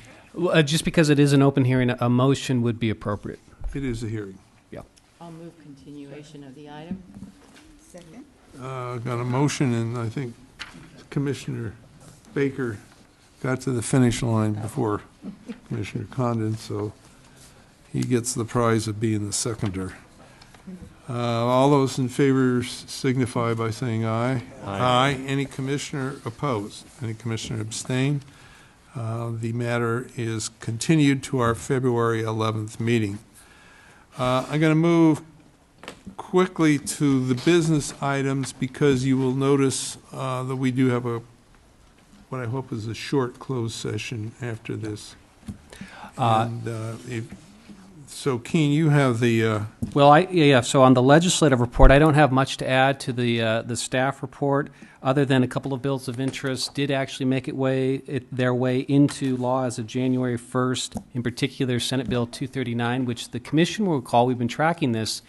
Just because it is an open hearing, a motion would be appropriate. it is a hearing. Yeah. I'll move continuation of the item. Second? Got a motion, and I think Commissioner Baker got to the finish line before Commissioner Condon, so he gets the prize of being the seconder. All those in favor signify by saying aye. Aye. Any commissioner opposed? Any commissioner abstain? The matter is continued to our February 11th meeting. I'm going to move quickly to the business items because you will notice that we do have what I hope is a short closed session after this. So, Keene, you have the... Well, so on the legislative report, I don't have much to add to the staff report, other than a couple of bills of interest did actually make their way into law as of January 1st, in particular Senate Bill 239, which the Commission will recall, we've been tracking this,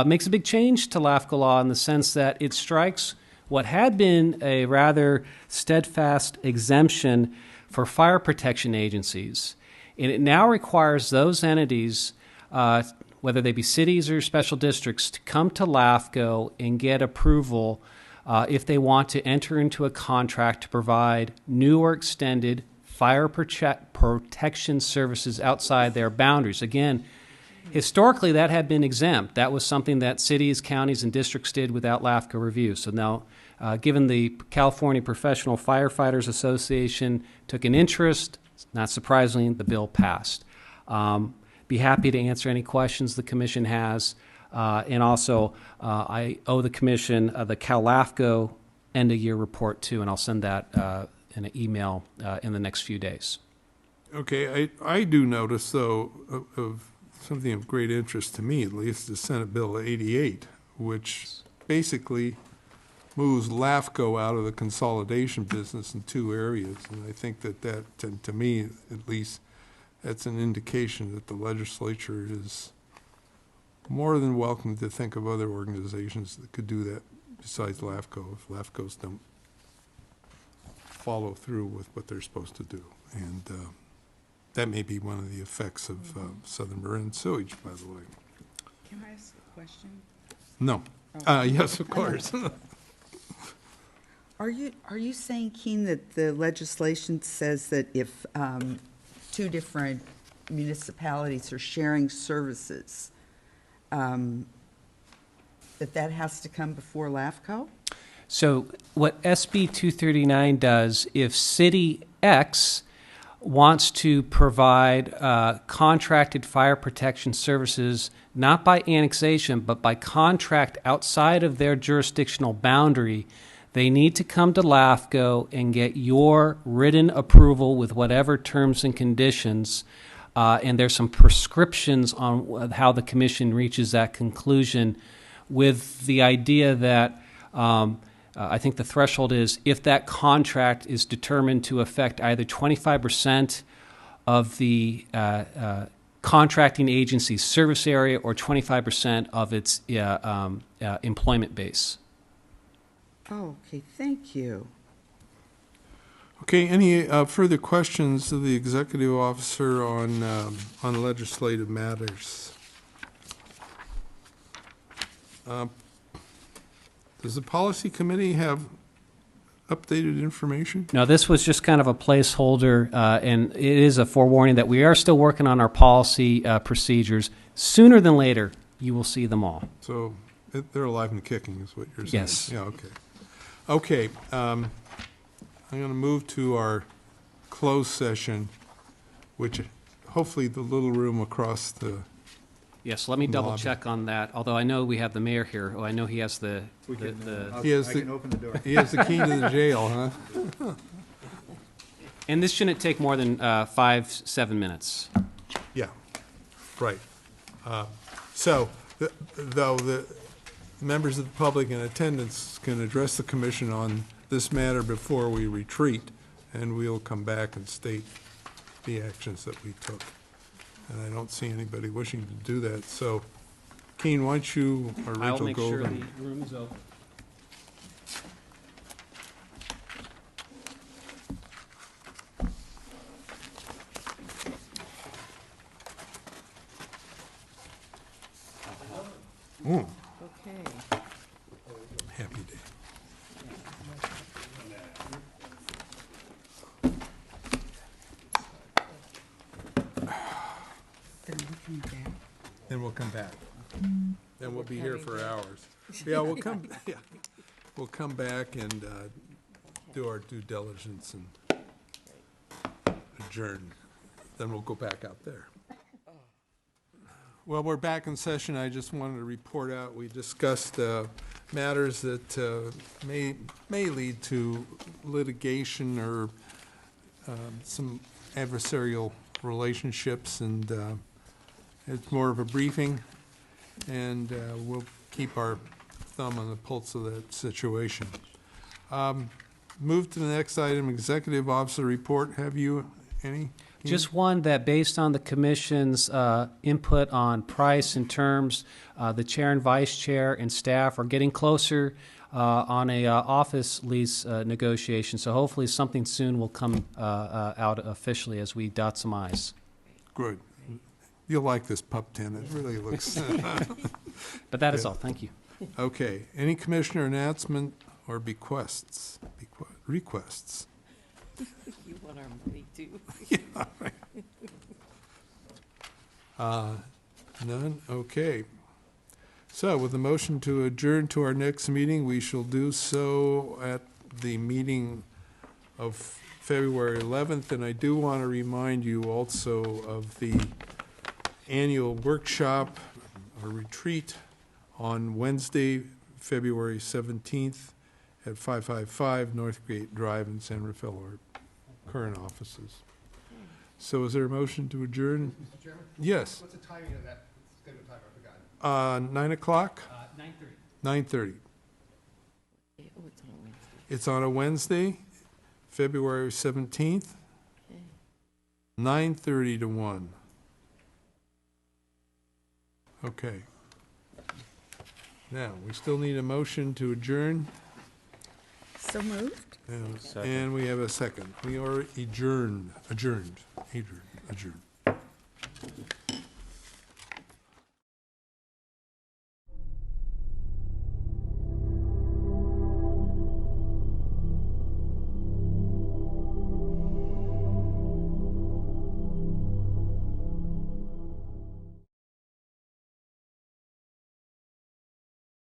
makes a big change to LAFCO law in the sense that it strikes what had been a rather steadfast exemption for fire protection agencies. And it now requires those entities, whether they be cities or special districts, to come to LAFCO and get approval if they want to enter into a contract to provide new or extended fire protection services outside their boundaries. Again, historically that had been exempt. That was something that cities, counties, and districts did without LAFCO review. So now, given the California Professional Firefighters Association took an interest, not surprisingly, the bill passed. Be happy to answer any questions the Commission has. And also, I owe the Commission the CalLAFCO end-of-year report, too, and I'll send that in an email in the next few days. Okay, I do notice, though, of something of great interest to me, at least, is Senate Bill 88, which basically moves LAFCO out of the consolidation business in 2 areas. And I think that, to me, at least, that's an indication that the legislature is more than welcome to think of other organizations that could do that besides LAFCO, if LAFCOs don't follow through with what they're supposed to do. And that may be one of the effects of Southern Marin sewage, by the way. Can I ask a question? No. Oh. Yes, of course. Are you saying, Keene, that the legislation says that if 2 different municipalities are sharing services, that has to come before LAFCO? So what SB 239 does, if City X wants to provide contracted fire protection services, not by annexation, but by contract outside of their jurisdictional boundary, they need to come to LAFCO and get your written approval with whatever terms and conditions. And there's some prescriptions on how the Commission reaches that conclusion, with the idea that I think the threshold is if that contract is determined to affect either 25% of the contracting agency's service area or 25% of its employment base. Oh, okay, thank you. Okay, any further questions of the executive officer on legislative matters? Does the policy committee have updated information? No, this was just kind of a placeholder, and it is a forewarning that we are still working on our policy procedures. Sooner than later, you will see them all. So they're alive and kicking is what you're saying? Yes. Yeah, okay. Okay, I'm going to move to our closed session, which hopefully the little room across the, Yes, let me double Lobby. check on that, although I know we have the mayor here. Oh, I know he has the, We can, He has I the- can open the door. he has the key to the jail, huh? and this shouldn't take more than 5-7 minutes. Yeah, right. So, though the members of the public in attendance can address the commission on this matter before we retreat, and we'll come back and state the actions that we took. And I don't see anybody wishing to do that, so Keen, why don't you or I'll Rachel make go sure over? the room is open. Mm, Okay. happy day. Then we'll come back. Then we'll be here for hours. Yeah, we'll come, yeah, we'll come back and do our due diligence and adjourn. Then we'll go back out there. Well, we're back in session. I just wanted to report out, we discussed matters that may lead to litigation or some adversarial relationships, and it's more of a briefing, and we'll keep our thumb on the pulse of that situation. Move to the next item, Executive Officer Report. Have you any? Just one that, based on the commission's input on price and terms, the chair and vice chair and staff are getting closer on a office lease negotiation. So hopefully something soon will come out officially as we dot some i's. Good. You'll like this pup tent. It really looks. But that is all. Thank you. Okay. Any commissioner announcement or bequests? Requests? You want our money too? Yeah, right. None? Okay. So with the motion to adjourn to our next meeting, we shall do so at the meeting of February 11th. And I do want to remind you also of the annual workshop or retreat on Wednesday, February 17th at 555 Northgate Drive in San Rafael, our current offices. So is there a motion to adjourn? Mr. Chairman? Yes. What's the timing of that scheduled time? I forgot. 9 o'clock? 9:30. 9:30. Oh, it's on a Wednesday. It's on a Wednesday, February 17th, Okay. 9:30 to 1. Okay. Now, we still need a motion to adjourn, So moved? and we have a second. We are adjourned.